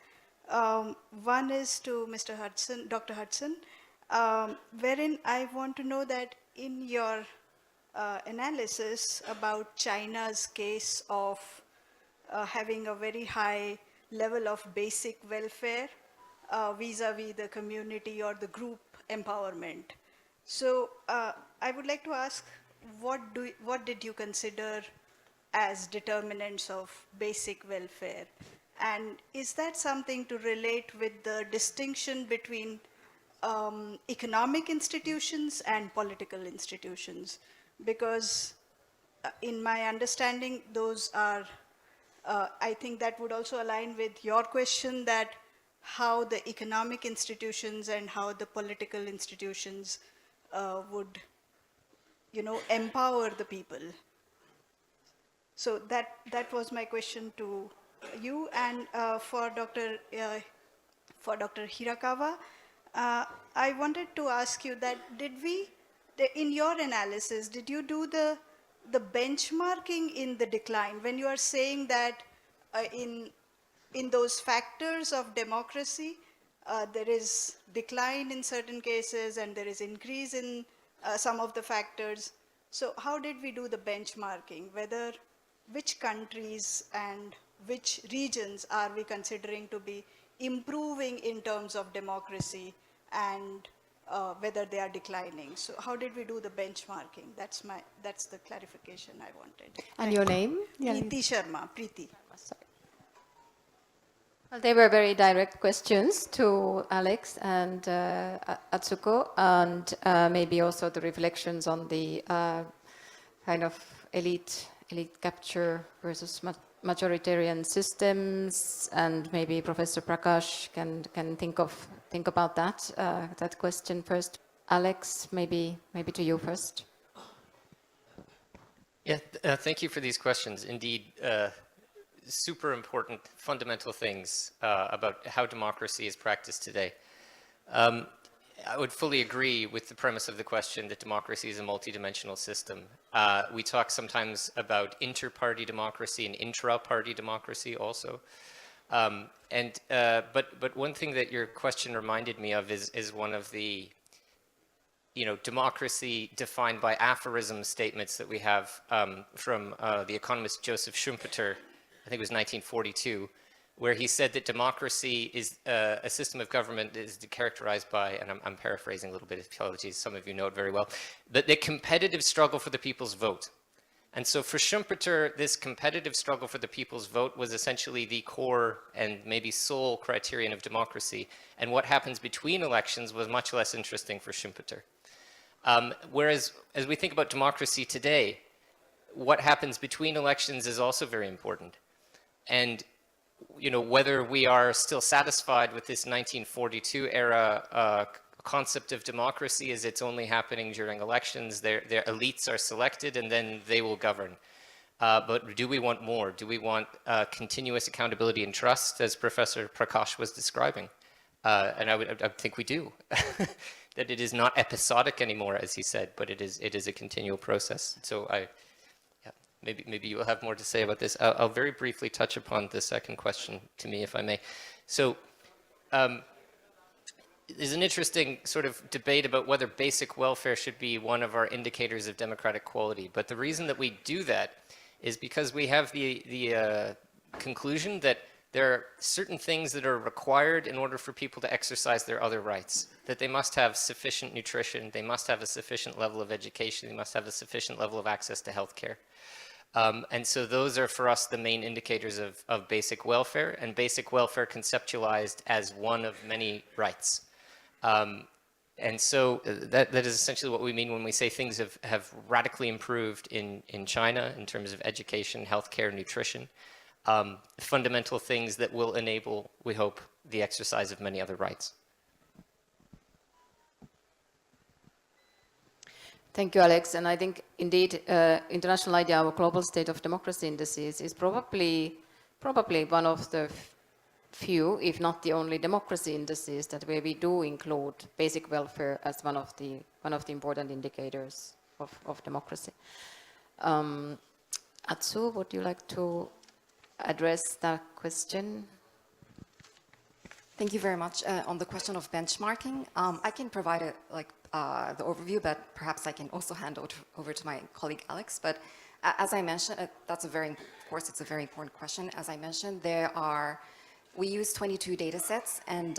One is to Mr. Hudson, Dr. Hudson, wherein I want to know that in your analysis about China's case of having a very high level of basic welfare vis-a-vis the community or the group empowerment. So I would like to ask, what did you consider as determinants of basic welfare? And is that something to relate with the distinction between economic institutions and political institutions? Because in my understanding, those are, I think that would also align with your question that how the economic institutions and how the political institutions would, empower the people. So that was my question to you. And for Dr. Hirakawa, I wanted to ask you that in your analysis, did you do the benchmarking in the decline when you are saying that in those factors of democracy, there is decline in certain cases and there is increase in some of the factors. So how did we do the benchmarking? Which countries and which regions are we considering to be improving in terms of democracy and whether they are declining? So how did we do the benchmarking? That's the clarification I wanted. And your name? Preeti Sharma, Preeti. Sorry. Well, they were very direct questions to Alex and Atsuko, and maybe also the reflections on the kind of elite capture versus majoritarian systems, and maybe Professor Prakash can think about that question first. Alex, maybe to you first. Yeah, thank you for these questions. Indeed, super important, fundamental things about how democracy is practiced today. I would fully agree with the premise of the question that democracy is a multidimensional system. We talk sometimes about inter-party democracy and intra-party democracy also. But one thing that your question reminded me of is one of the, democracy defined by aphorism statements that we have from the economist Joseph Schumpeter, I think it was 1942, where he said that democracy is a system of government that is characterized by, and I'm paraphrasing a little bit, apologies, some of you know it very well, but the competitive struggle for the people's vote. And so for Schumpeter, this competitive struggle for the people's vote was essentially the core and maybe sole criterion of democracy. And what happens between elections was much less interesting for Schumpeter. Whereas, as we think about democracy today, what happens between elections is also very important. And whether we are still satisfied with this 1942 era concept of democracy is it's only happening during elections, their elites are selected and then they will govern. But do we want more? Do we want continuous accountability and trust, as Professor Prakash was describing? And I think we do. That it is not episodic anymore, as he said, but it is a continual process. So maybe you will have more to say about this. I'll very briefly touch upon the second question to me, if I may. So there's an interesting sort of debate about whether basic welfare should be one of our indicators of democratic quality. But the reason that we do that is because we have the conclusion that there are certain things that are required in order for people to exercise their other rights, that they must have sufficient nutrition, they must have a sufficient level of education, they must have a sufficient level of access to healthcare. And so those are for us the main indicators of basic welfare, and basic welfare conceptualized as one of many rights. And so that is essentially what we mean when we say things have radically improved in China in terms of education, healthcare, nutrition, fundamental things that will enable, we hope, the exercise of many other rights. Thank you, Alex. And I think, indeed, International IDEA, our Global State of Democracy Indices, is probably one of the few, if not the only, democracy indices that where we do include basic welfare as one of the important indicators of democracy. Atsu, would you like to address that question? Thank you very much. On the question of benchmarking, I can provide the overview, but perhaps I can also hand over to my colleague Alex. But as I mentioned, of course, it's a very important question. As I mentioned, we use 22 data sets, and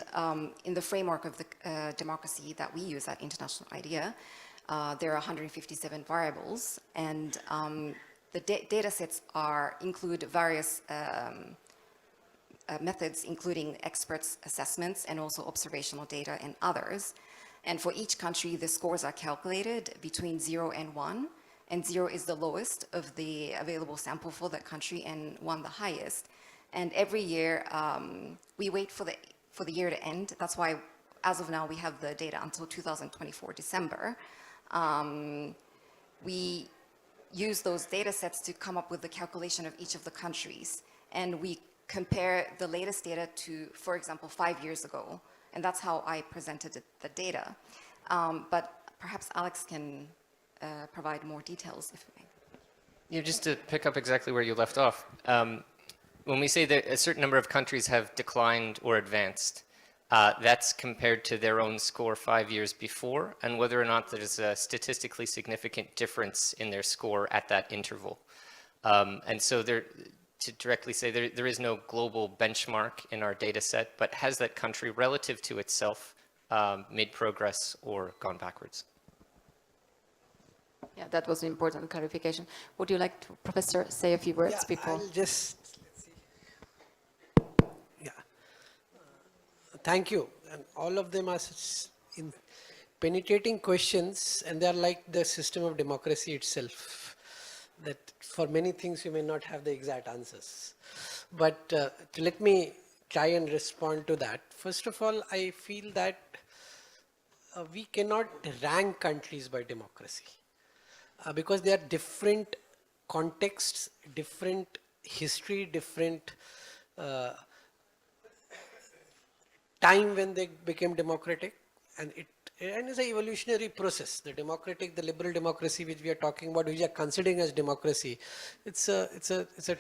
in the framework of the democracy that we use at International IDEA, there are 157 variables, and the data sets include various methods, including experts' assessments and also observational data and others. And for each country, the scores are calculated between 0 and 1, and 0 is the lowest of the available sample for that country, and 1 the highest. And every year, we wait for the year to end. That's why, as of now, we have the data until 2024 December. We use those data sets to come up with the calculation of each of the countries. And we compare the latest data to, for example, 5 years ago. And that's how I presented the data. But perhaps Alex can provide more details, if you may. Yeah, just to pick up exactly where you left off. When we say that a certain number of countries have declined or advanced, that's compared to their own score 5 years before, and whether or not there's a statistically significant difference in their score at that interval. And so to directly say there is no global benchmark in our data set, but has that country relative to itself made progress or gone backwards? Yeah, that was an important clarification. Would you like to, Professor, say a few words before? I'll just, let's see. Yeah. Thank you. And all of them are such penetrating questions, and they are like the system of democracy itself, that for many things you may not have the exact answers. But let me try and respond to that. First of all, I feel that we cannot rank countries by democracy. Because they are different contexts, different history, different time when they became democratic, and it's an evolutionary process. The liberal democracy which we are talking about, which we are considering as democracy, it's a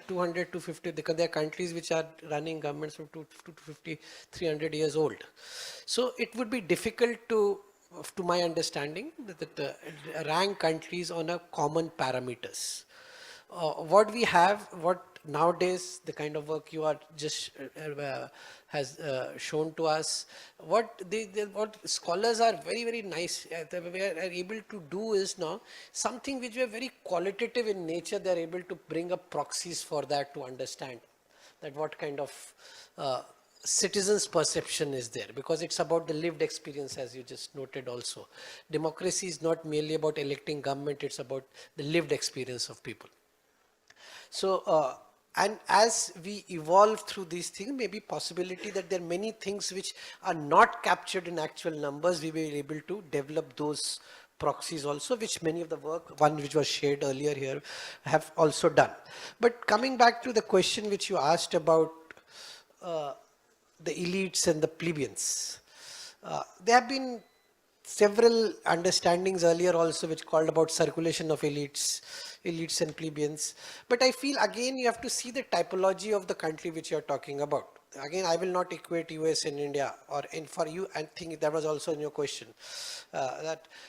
200 to 50, because there are countries which are running governments from 250, 300 years old. So it would be difficult to my understanding, that rank countries on a common parameters. What we have, nowadays, the kind of work you are just has shown to us, what scholars are very, very nice, they are able to do is now something which were very qualitative in nature. They are able to bring up proxies for that to understand that what kind of citizens' perception is there, because it's about the lived experience, as you just noted also. Democracy is not merely about electing government, it's about the lived experience of people. So And as we evolve through these things, maybe possibility that there are many things which are not captured in actual numbers, we will be able to develop those proxies also, which many of the work, one which was shared earlier here, have also done. But coming back to the question which you asked about the elites and the plebeians, there have been several understandings earlier also which called about circulation of elites and plebeians. But I feel again you have to see the typology of the country which you are talking about. Again, I will not equate US and India, or in for you, I think that was also in your question.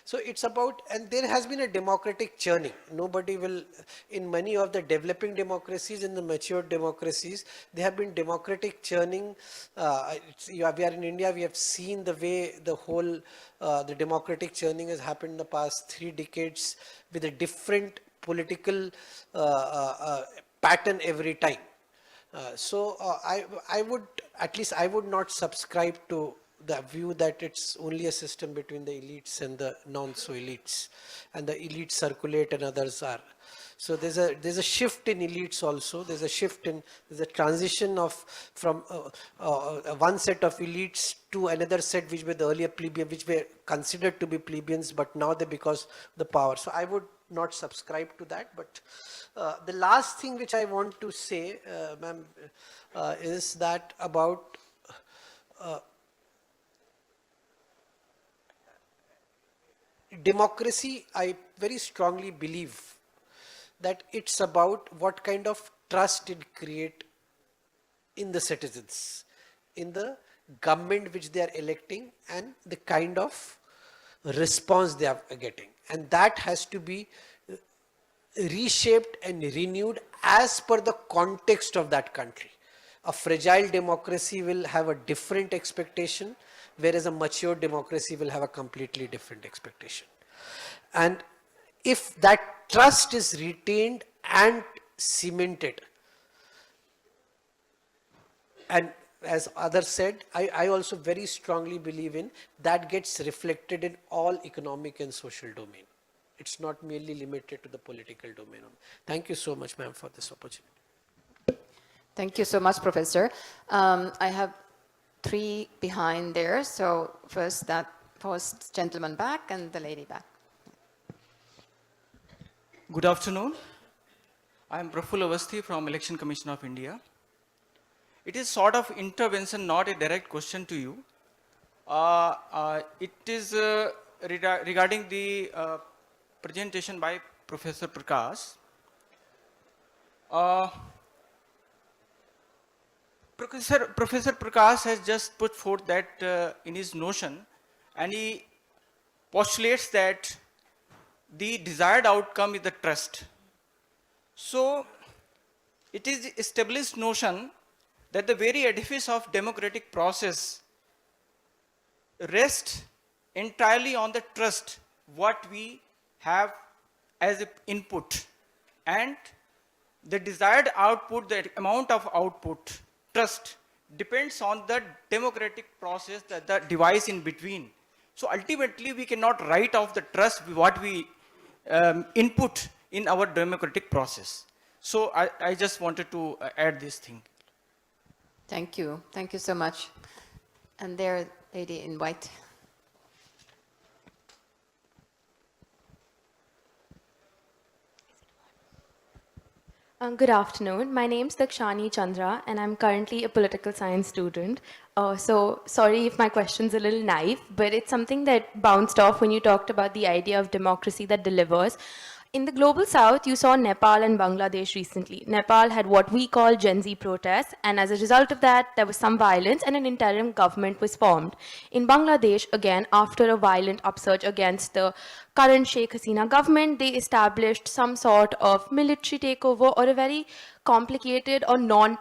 So it's about, and there has been a democratic churning. Nobody will, in many of the developing democracies, in the mature democracies, there have been democratic churning. We are in India, we have seen the way the whole, the democratic churning has happened in the past 3 decades with a different political pattern every time. I would, at least I would not subscribe to the view that it's only a system between the elites and the non-so elites, and the elites circulate and others are. So there's a shift in elites also. There's a transition from one set of elites to another set which were the earlier plebeians, which were considered to be plebeians, but now they because the power. So I would not subscribe to that. But the last thing which I want to say, ma'am, is that about democracy. I very strongly believe that it's about what kind of trust it create in the citizens, in the government which they are electing, and the kind of response they are getting. And that has to be reshaped and renewed as per the context of that country. A fragile democracy will have a different expectation, whereas a mature democracy will have a completely different expectation. And if that trust is retained and cemented, and as others said, I also very strongly believe in that gets reflected in all economic and social domain. It's not merely limited to the political domain. Thank you so much, ma'am, for this opportunity. Thank you so much, Professor. I have 3 behind there. So first gentleman back and the lady back. Good afternoon. I am Praful Avasthi from Election Commission of India. It is sort of intervention, not a direct question to you. It is regarding the presentation by Professor Prakash. Professor Prakash has just put forth that in his notion, and he postulates that the desired outcome is the trust. So it is established notion that the very edifice of democratic process rests entirely on the trust what we have as an input, and the desired output, the amount of output, trust, depends on the democratic process, the device in between. So ultimately we cannot write off the trust what we input in our democratic process. So I just wanted to add this thing. Thank you. Thank you so much. And there, lady in white. Good afternoon. My name is Dakshani Chandra, and I'm currently a political science student. So sorry if my question's a little naive, but it's something that bounced off when you talked about the idea of democracy that delivers. In the global south, you saw Nepal and Bangladesh recently. Nepal had what we call Gen Z protests, and as a result of that, there was some violence and an interim government was formed. In Bangladesh, again, after a violent upsurge against the current Sheikh Hasina government, they established some sort of military takeover or a very complicated or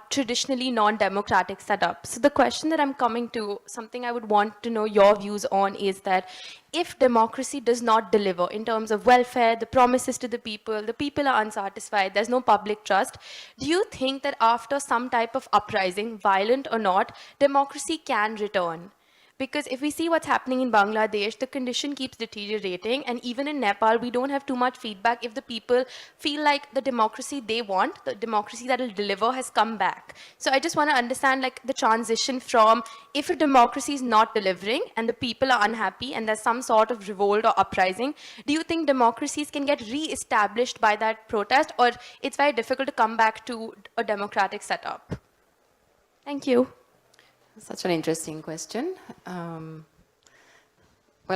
traditionally non-democratic setup. So the question that I'm coming to, something I would want to know your views on, is that if democracy does not deliver in terms of welfare, the promises to the people are unsatisfied, there's no public trust, do you think that after some type of uprising, violent or not, democracy can return? Because if we see what's happening in Bangladesh, the condition keeps deteriorating. And even in Nepal, we don't have too much feedback if the people feel like the democracy they want, the democracy that will deliver, has come back. So I just want to understand like the transition from if a democracy is not delivering and the people are unhappy and there's some sort of revolt or uprising, do you think democracies can get re-established by that protest, or it's very difficult to come back to a democratic setup? Thank you. Such an interesting question. Well,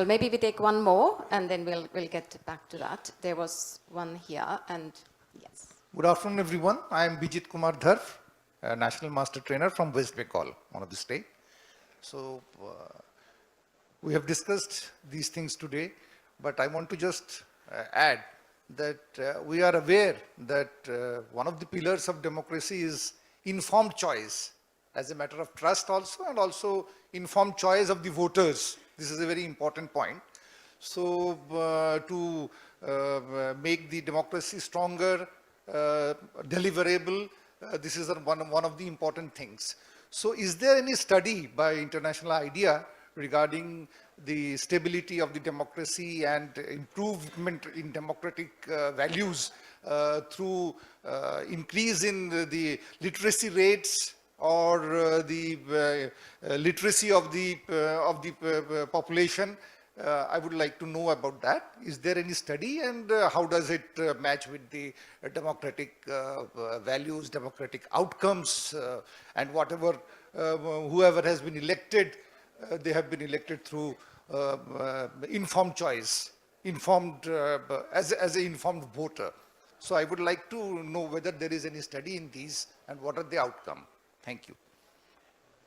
maybe we take one more and then we'll get back to that. There was one here and yes. Good afternoon, everyone. I am Bijit Kumar Dharv, a National Master Trainer from West Bengal, one of the state. So we have discussed these things today, but I want to just add that we are aware that one of the pillars of democracy is informed choice, as a matter of trust also, and also informed choice of the voters. This is a very important point. So to make the democracy stronger, deliverable, this is one of the important things. So is there any study by International IDEA regarding the stability of the democracy and improvement in democratic values through increase in the literacy rates or the literacy of the population? I would like to know about that. Is there any study, and how does it match with the democratic values, democratic outcomes, and whatever, whoever has been elected, they have been elected through informed choice, informed as an informed voter. So I would like to know whether there is any study in these and what are the outcome. Thank you.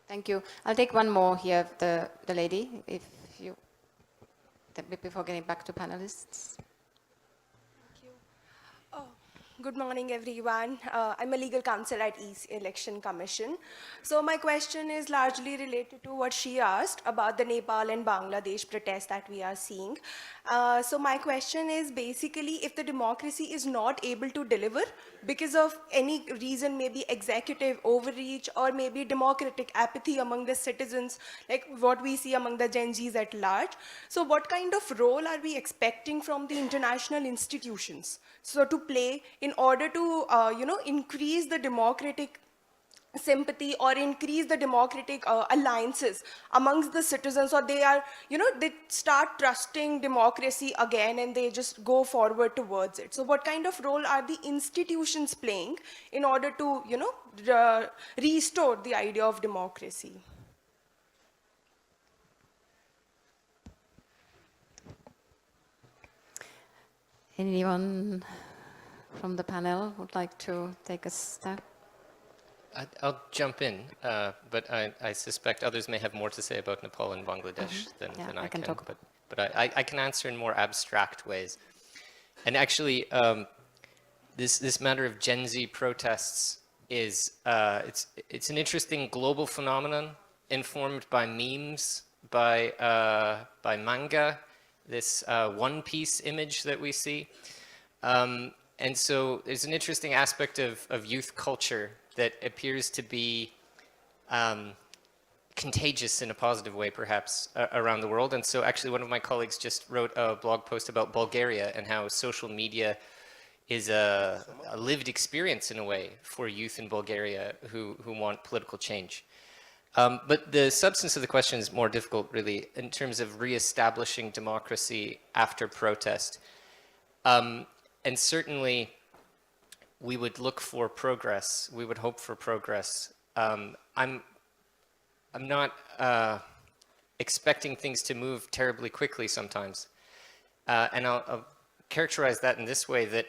Thank you. I'll take one more here, the lady, if you, before getting back to panelists. Good morning, everyone. I'm a legal counsel at East Election Commission. So my question is largely related to what she asked about the Nepal and Bangladesh protests that we are seeing. So my question is basically, if the democracy is not able to deliver because of any reason, maybe executive overreach or maybe democratic apathy among the citizens, like what we see among the Gen Zs at large. So what kind of role are we expecting from the international institutions so to play in order to, increase the democratic sympathy or increase the democratic alliances amongst the citizens, or they are, they start trusting democracy again and they just go forward towards it. So what kind of role are the institutions playing in order to, restore the idea of democracy? Anyone from the panel would like to take a step? I'll jump in, but I suspect others may have more to say about Nepal and Bangladesh than I can. But I can answer in more abstract ways. And actually, this matter of Gen Z protests is it's an interesting global phenomenon informed by memes, by manga, this One Piece image that we see. And so there's an interesting aspect of youth culture that appears to be contagious in a positive way, perhaps, around the world. And so actually one of my colleagues just wrote a blog post about Bulgaria and how social media is a lived experience in a way for youth in Bulgaria who want political change. But the substance of the question is more difficult, really, in terms of reestablishing democracy after protest. And certainly, we would look for progress. We would hope for progress. I'm not expecting things to move terribly quickly sometimes. And I'll characterize that in this way, that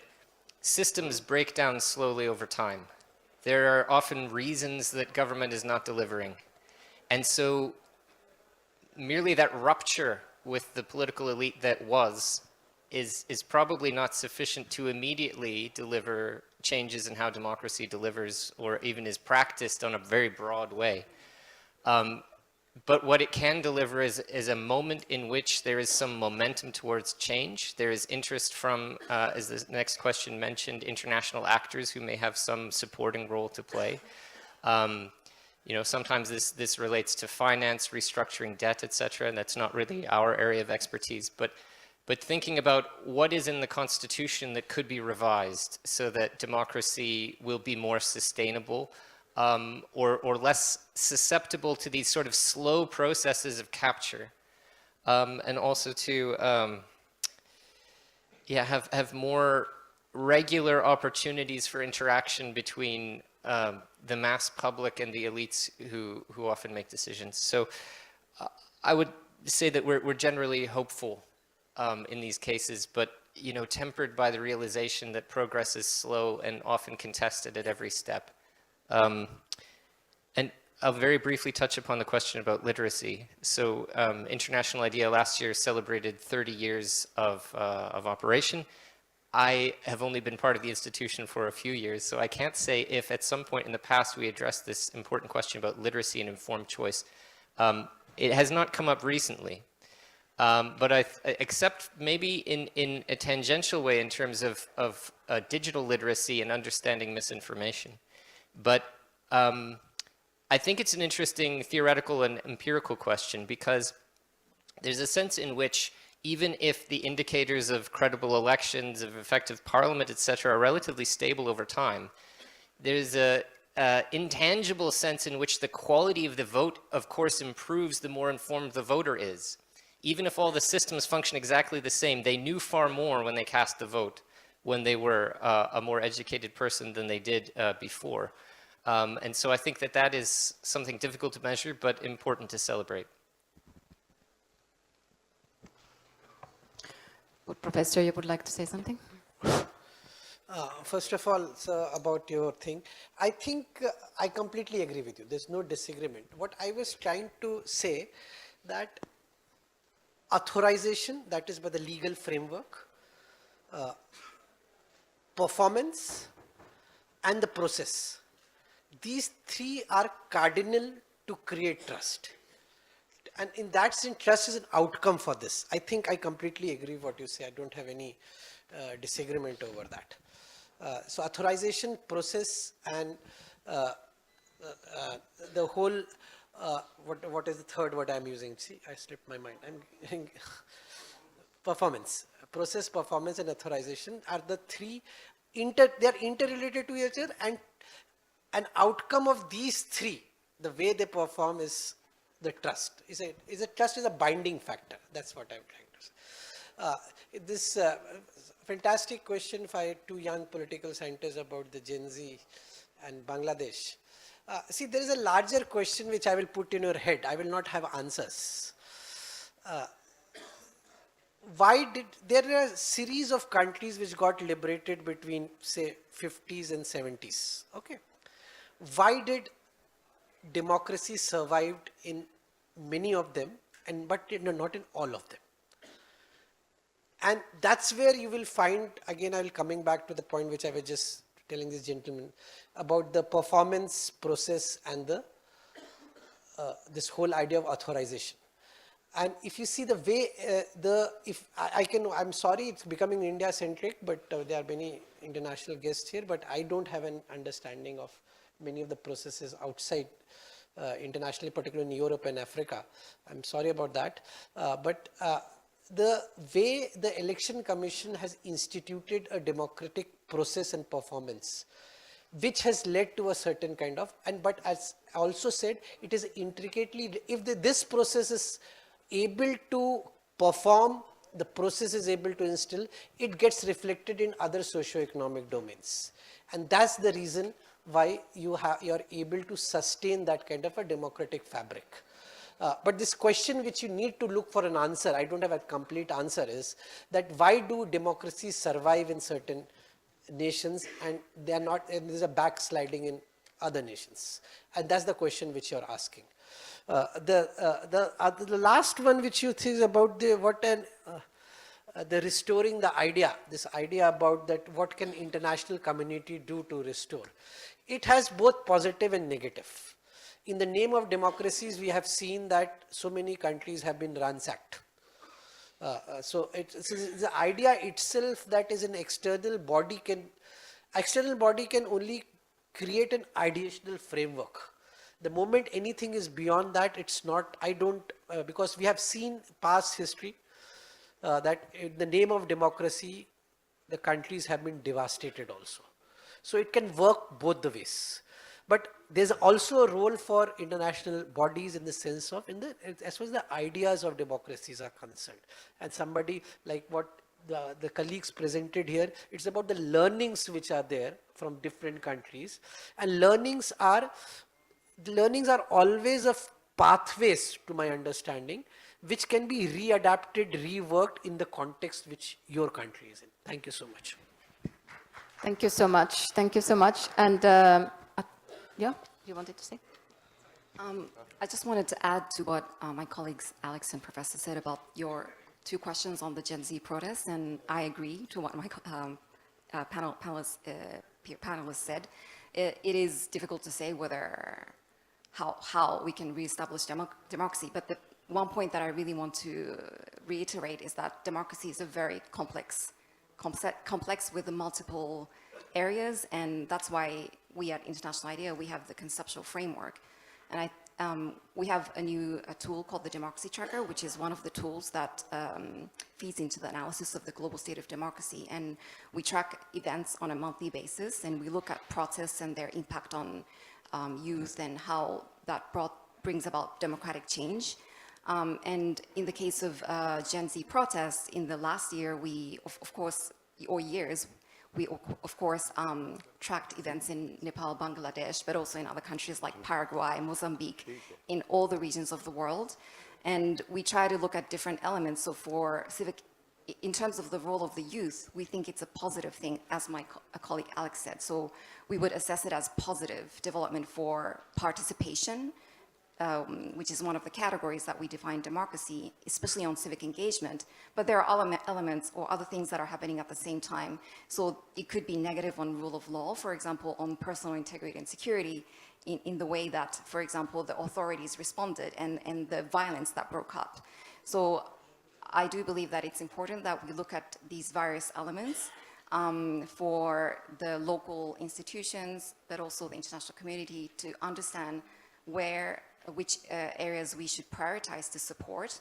systems break down slowly over time. There are often reasons that government is not delivering. And so merely that rupture with the political elite that is probably not sufficient to immediately deliver changes in how democracy delivers or even is practiced on a very broad way. But what it can deliver is a moment in which there is some momentum towards change. There is interest from, as the next question mentioned, international actors who may have some supporting role to play. Sometimes this relates to finance, restructuring debt, etc., and that's not really our area of expertise. But thinking about what is in the Constitution that could be revised so that democracy will be more sustainable or less susceptible to these sort of slow processes of capture, and also to have more regular opportunities for interaction between the mass public and the elites who often make decisions. So I would say that we're generally hopeful in these cases, but tempered by the realization that progress is slow and often contested at every step. And I'll very briefly touch upon the question about literacy. So International IDEA last year celebrated 30 years of operation. I have only been part of the institution for a few years, so I can't say if at some point in the past we addressed this important question about literacy and informed choice. It has not come up recently. But except maybe in a tangential way in terms of digital literacy and understanding misinformation. But I think it's an interesting theoretical and empirical question, because there's a sense in which even if the indicators of credible elections, of effective parliament, etc., are relatively stable over time, there's a intangible sense in which the quality of the vote, of course, improves the more informed the voter is. Even if all the systems function exactly the same, they knew far more when they cast the vote, when they were a more educated person than they did before. And so I think that is something difficult to measure, but important to celebrate. Professor, you would like to say something? First of all, sir, about your thing, I think I completely agree with you. There's no disagreement. What I was trying to say, that authorization, that is by the legal framework, performance, and the process. These three are cardinal to create trust. And in that sense, trust is an outcome for this. I think I completely agree with what you say. I don't have any disagreement over that. So authorization, process, and the whole, what is the third word I'm using? See, I slipped my mind. Performance. Process, performance, and authorization are the three, they are interrelated to each other, and an outcome of these three, the way they perform, is the trust. Trust is a binding factor. That's what I'm trying to say. This fantastic question by two young political scientists about the Gen Z and Bangladesh. See, there is a larger question which I will put in your head. I will not have answers. There are a series of countries which got liberated between, say, 50s and 70s. Okay. Why did democracy survived in many of them, but not in all of them? And that's where you will find, again, I will coming back to the point which I was just telling this gentleman about the performance, process, and the this whole idea of authorization. And if you see the way I'm sorry, it's becoming India-centric, but there are many international guests here, but I don't have an understanding of many of the processes outside internationally, particularly in Europe and Africa. I'm sorry about that. But the way the Election Commission has instituted a democratic process and performance, which has led to a certain kind of, but as I also said, it is intricately, if this process is able to perform, the process is able to instill, it gets reflected in other socio-economic domains. And that's the reason why you are able to sustain that kind of a democratic fabric. But this question which you need to look for an answer, I don't have a complete answer, is that why do democracies survive in certain nations and they are not, and there's a backsliding in other nations? And that's the question which you're asking. The last one which you think about the restoring the idea, this idea about that what can international community do to restore. It has both positive and negative. In the name of democracies, we have seen that so many countries have been ransacked. So it's the idea itself that is an external body can only create an ideational framework. The moment anything is beyond that, it's not, I don't, because we have seen past history that in the name of democracy, the countries have been devastated also. So it can work both the ways. But there's also a role for international bodies in the sense of, as far as the ideas of democracies are concerned. And somebody like what the colleagues presented here, it's about the learnings which are there from different countries. And learnings are always of pathways, to my understanding, which can be readapted, reworked in the context which your country is in. Thank you so much. Thank you so much. Thank you so much. And yeah, you wanted to say? I just wanted to add to what my colleagues Alex and Professor said about your two questions on the Gen Z protests, and I agree to what my panelists said. It is difficult to say how we can reestablish democracy, but the one point that I really want to reiterate is that democracy is a very complex with multiple areas, and that's why we at International IDEA, we have the conceptual framework. And we have a tool called the Democracy Tracker, which is one of the tools that feeds into the analysis of the global state of democracy. And we track events on a monthly basis, and we look at protests and their impact on youth and how that brings about democratic change. And in the case of Gen Z protests, in the last year, we, of course, tracked events in Nepal, Bangladesh, but also in other countries like Paraguay, Mozambique, in all the regions of the world. And we try to look at different elements. So for in terms of the role of the youth, we think it's a positive thing, as my colleague Alex said. So we would assess it as positive development for participation, which is one of the categories that we define democracy, especially on civic engagement. But there are elements or other things that are happening at the same time. So it could be negative on rule of law, for example, on personal integrity and security, in the way that, for example, the authorities responded and the violence that broke up. So I do believe that it's important that we look at these various elements for the local institutions, but also the international community, to understand which areas we should prioritize to support.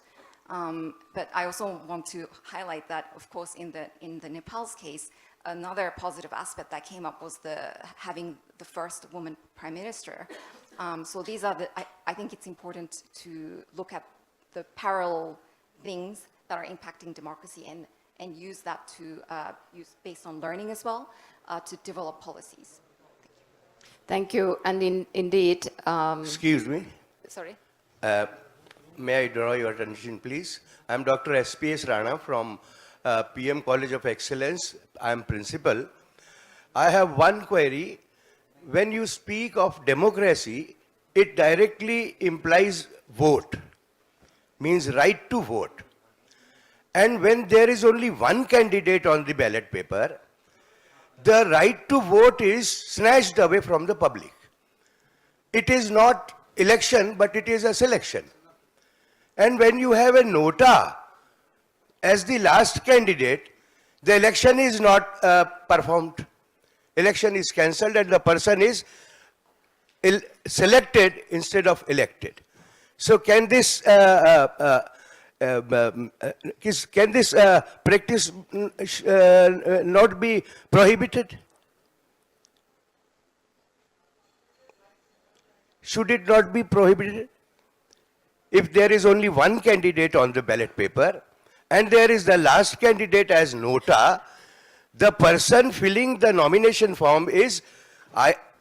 But I also want to highlight that, of course, in the Nepal's case, another positive aspect that came up was having the first woman prime minister. So these are I think it's important to look at the parallel things that are impacting democracy and use that to use based on learning as well to develop policies. Thank you. And indeed. Excuse me. Sorry. May I draw your attention, please? I'm Dr. S.P.S. Rana from PM College of Excellence. I'm principal. I have one query. When you speak of democracy, it directly implies vote, means right to vote. And when there is only one candidate on the ballot paper, the right to vote is snatched away from the public. It is not election, but it is a selection. And when you have a nota as the last candidate, the election is not performed. Election is cancelled and the person is selected instead of elected. So can this practice not be prohibited? Should it not be prohibited? If there is only one candidate on the ballot paper and there is the last candidate as nota, the person filling the nomination form is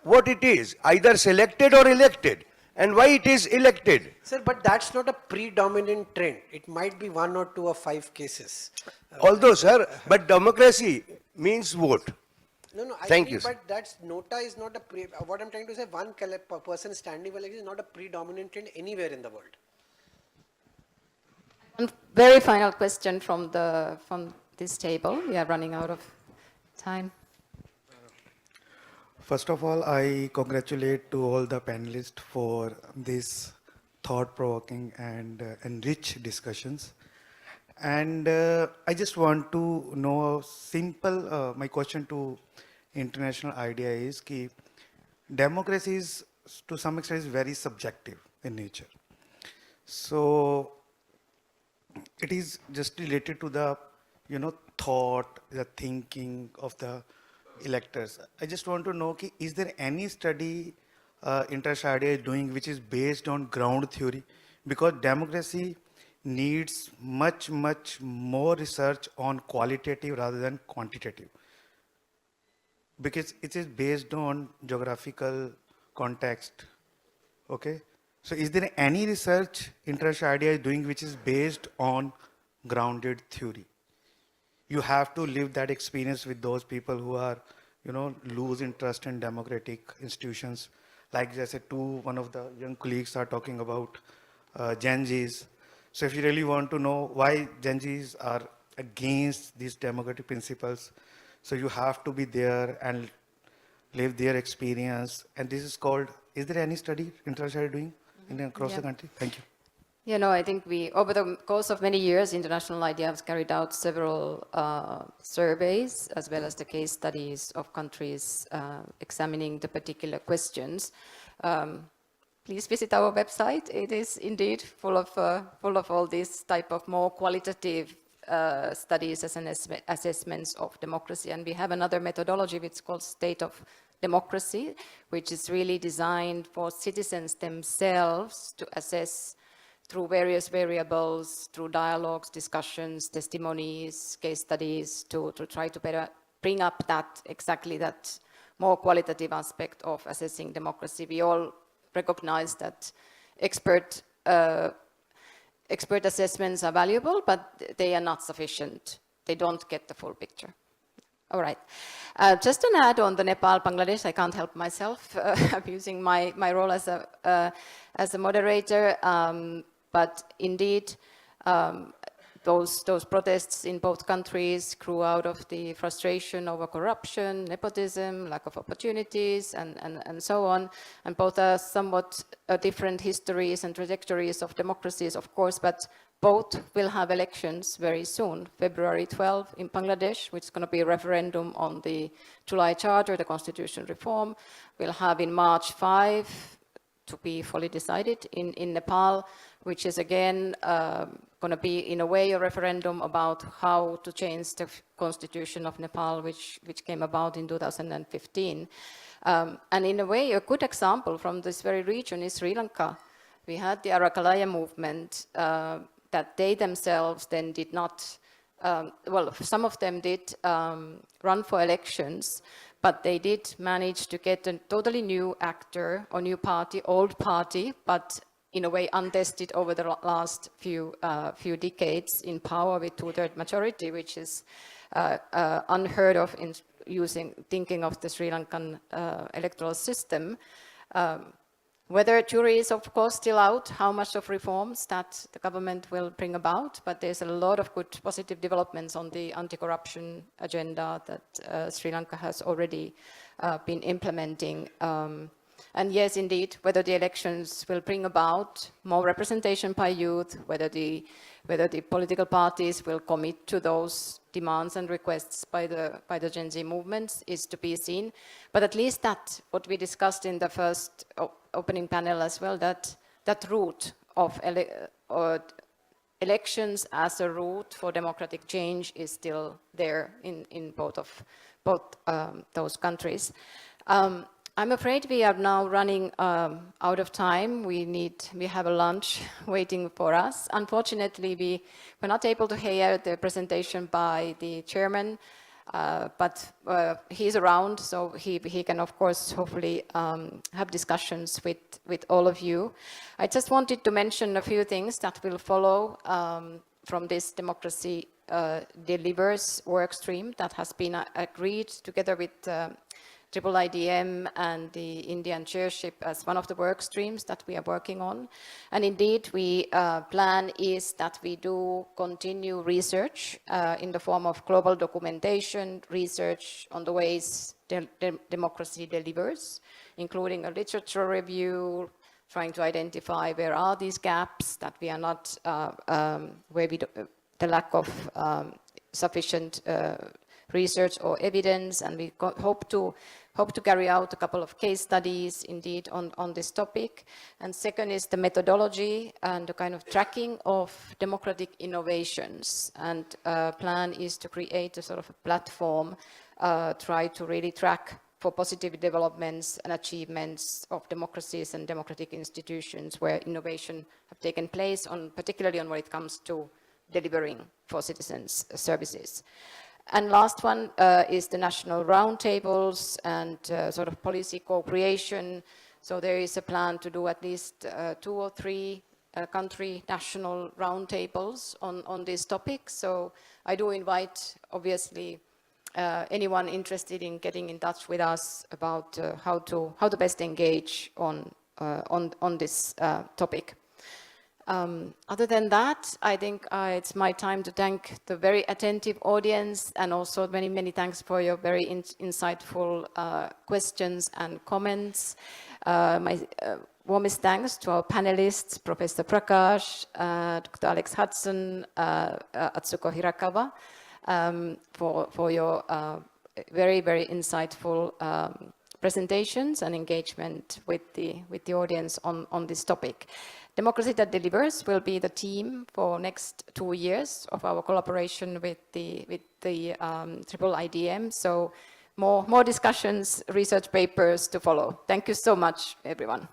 what it is, either selected or elected. And why it is elected? Sir, but that's not a predominant trend. It might be 1 or 2 or 5 cases. Although, sir, but democracy means vote. No, I Thank agree, you, sir. but that's nota is not what I'm trying to say, one person standing for election is not a predominant trend anywhere in the world. One very final question from this table. We are running out of time. First of all, I congratulate to all the panelists for this thought-provoking and enriched discussions. And I just want to know a simple, my question to International IDEA is that democracy is to some extent is very subjective in nature. So it is just related to the, thought, the thinking of the electors. I just want to know, is there any study International IDEA is doing which is based on ground theory? Because democracy needs much, much more research on qualitative rather than quantitative. Because it is based on geographical context. Okay? So is there any research International IDEA is doing which is based on grounded theory? You have to live that experience with those people who are, lose interest in democratic institutions. Like I said, one of the young colleagues are talking about Gen Zs. So if you really want to know why Gen Zs are against these democratic principles, so you have to be there and live their experience. And this is called, is there any study International doing across the country? Thank you. I think over the course of many years, International IDEA has carried out several surveys, as well as the case studies of countries examining the particular questions. Please visit our website. It is indeed full of all these type of more qualitative studies as assessments of democracy. And we have another methodology which is called State of Democracy, which is really designed for citizens themselves to assess through various variables, through dialogues, discussions, testimonies, case studies, to try to better bring up exactly that more qualitative aspect of assessing democracy. We all recognize that expert assessments are valuable, but they are not sufficient. They don't get the full picture. All right. Just an add on the Nepal, Bangladesh, I can't help myself abusing my role as a moderator. But indeed, those protests in both countries grew out of the frustration over corruption, nepotism, lack of opportunities, and so on. And both are somewhat different histories and trajectories of democracies, of course, but both will have elections very soon. February 12 in Bangladesh, which is going to be a referendum on the July Charter, the constitution reform. We'll have in March 5 to be fully decided in Nepal, which is again going to be in a way a referendum about how to change the constitution of Nepal, which came about in 2015. And in a way, a good example from this very region is Sri Lanka. We had the Arakalaya movement that they themselves then did not, well, some of them did run for elections, but they did manage to get a totally new actor or new party, old party, but in a way untested over the last few decades in power with 2/3 majority, which is unheard of in thinking of the Sri Lankan electoral system. Whether jury is, of course, still out, how much of reforms that the government will bring about, but there's a lot of good positive developments on the anti-corruption agenda that Sri Lanka has already been implementing. And yes, indeed, whether the elections will bring about more representation by youth, whether the political parties will commit to those demands and requests by the Gen Z movements is to be seen. But at least that, what we discussed in the first opening panel as well, that route of elections as a route for democratic change is still there in both those countries. I'm afraid we are now running out of time. We have a lunch waiting for us. Unfortunately, we were not able to hear the presentation by the chairman, but he's around, so he can, of course, hopefully have discussions with all of you. I just wanted to mention a few things that will follow from this Democracy Delivers work stream that has been agreed together with IIIDEM and the Indian chairship as one of the work streams that we are working on. And indeed, plan is that we do continue research in the form of global documentation, research on the ways democracy delivers, including a literature review, trying to identify where are these gaps that we are not, the lack of sufficient research or evidence, and we hope to carry out a couple of case studies indeed on this topic. And second is the methodology and the kind of tracking of democratic innovations. And plan is to create a sort of a platform, try to really track for positive developments and achievements of democracies and democratic institutions where innovation have taken place, particularly on when it comes to delivering for citizens services. And last one is the national roundtables and sort of policy co-creation. So there is a plan to do at least 2 or 3 country national roundtables on this topic. So I do invite, obviously, anyone interested in getting in touch with us about how to best engage on this topic. Other than that, I think it's my time to thank the very attentive audience, and also many, many thanks for your very insightful questions and comments. My warmest thanks to our panelists, Professor Prakash, Dr. Alex Hudson, Atsuko Hirakawa, for your very, very insightful presentations and engagement with the audience on this topic. Democracy That Delivers will be the theme for next 2 years of our collaboration with the IIIDEM. So more discussions, research papers to follow. Thank you so much, everyone.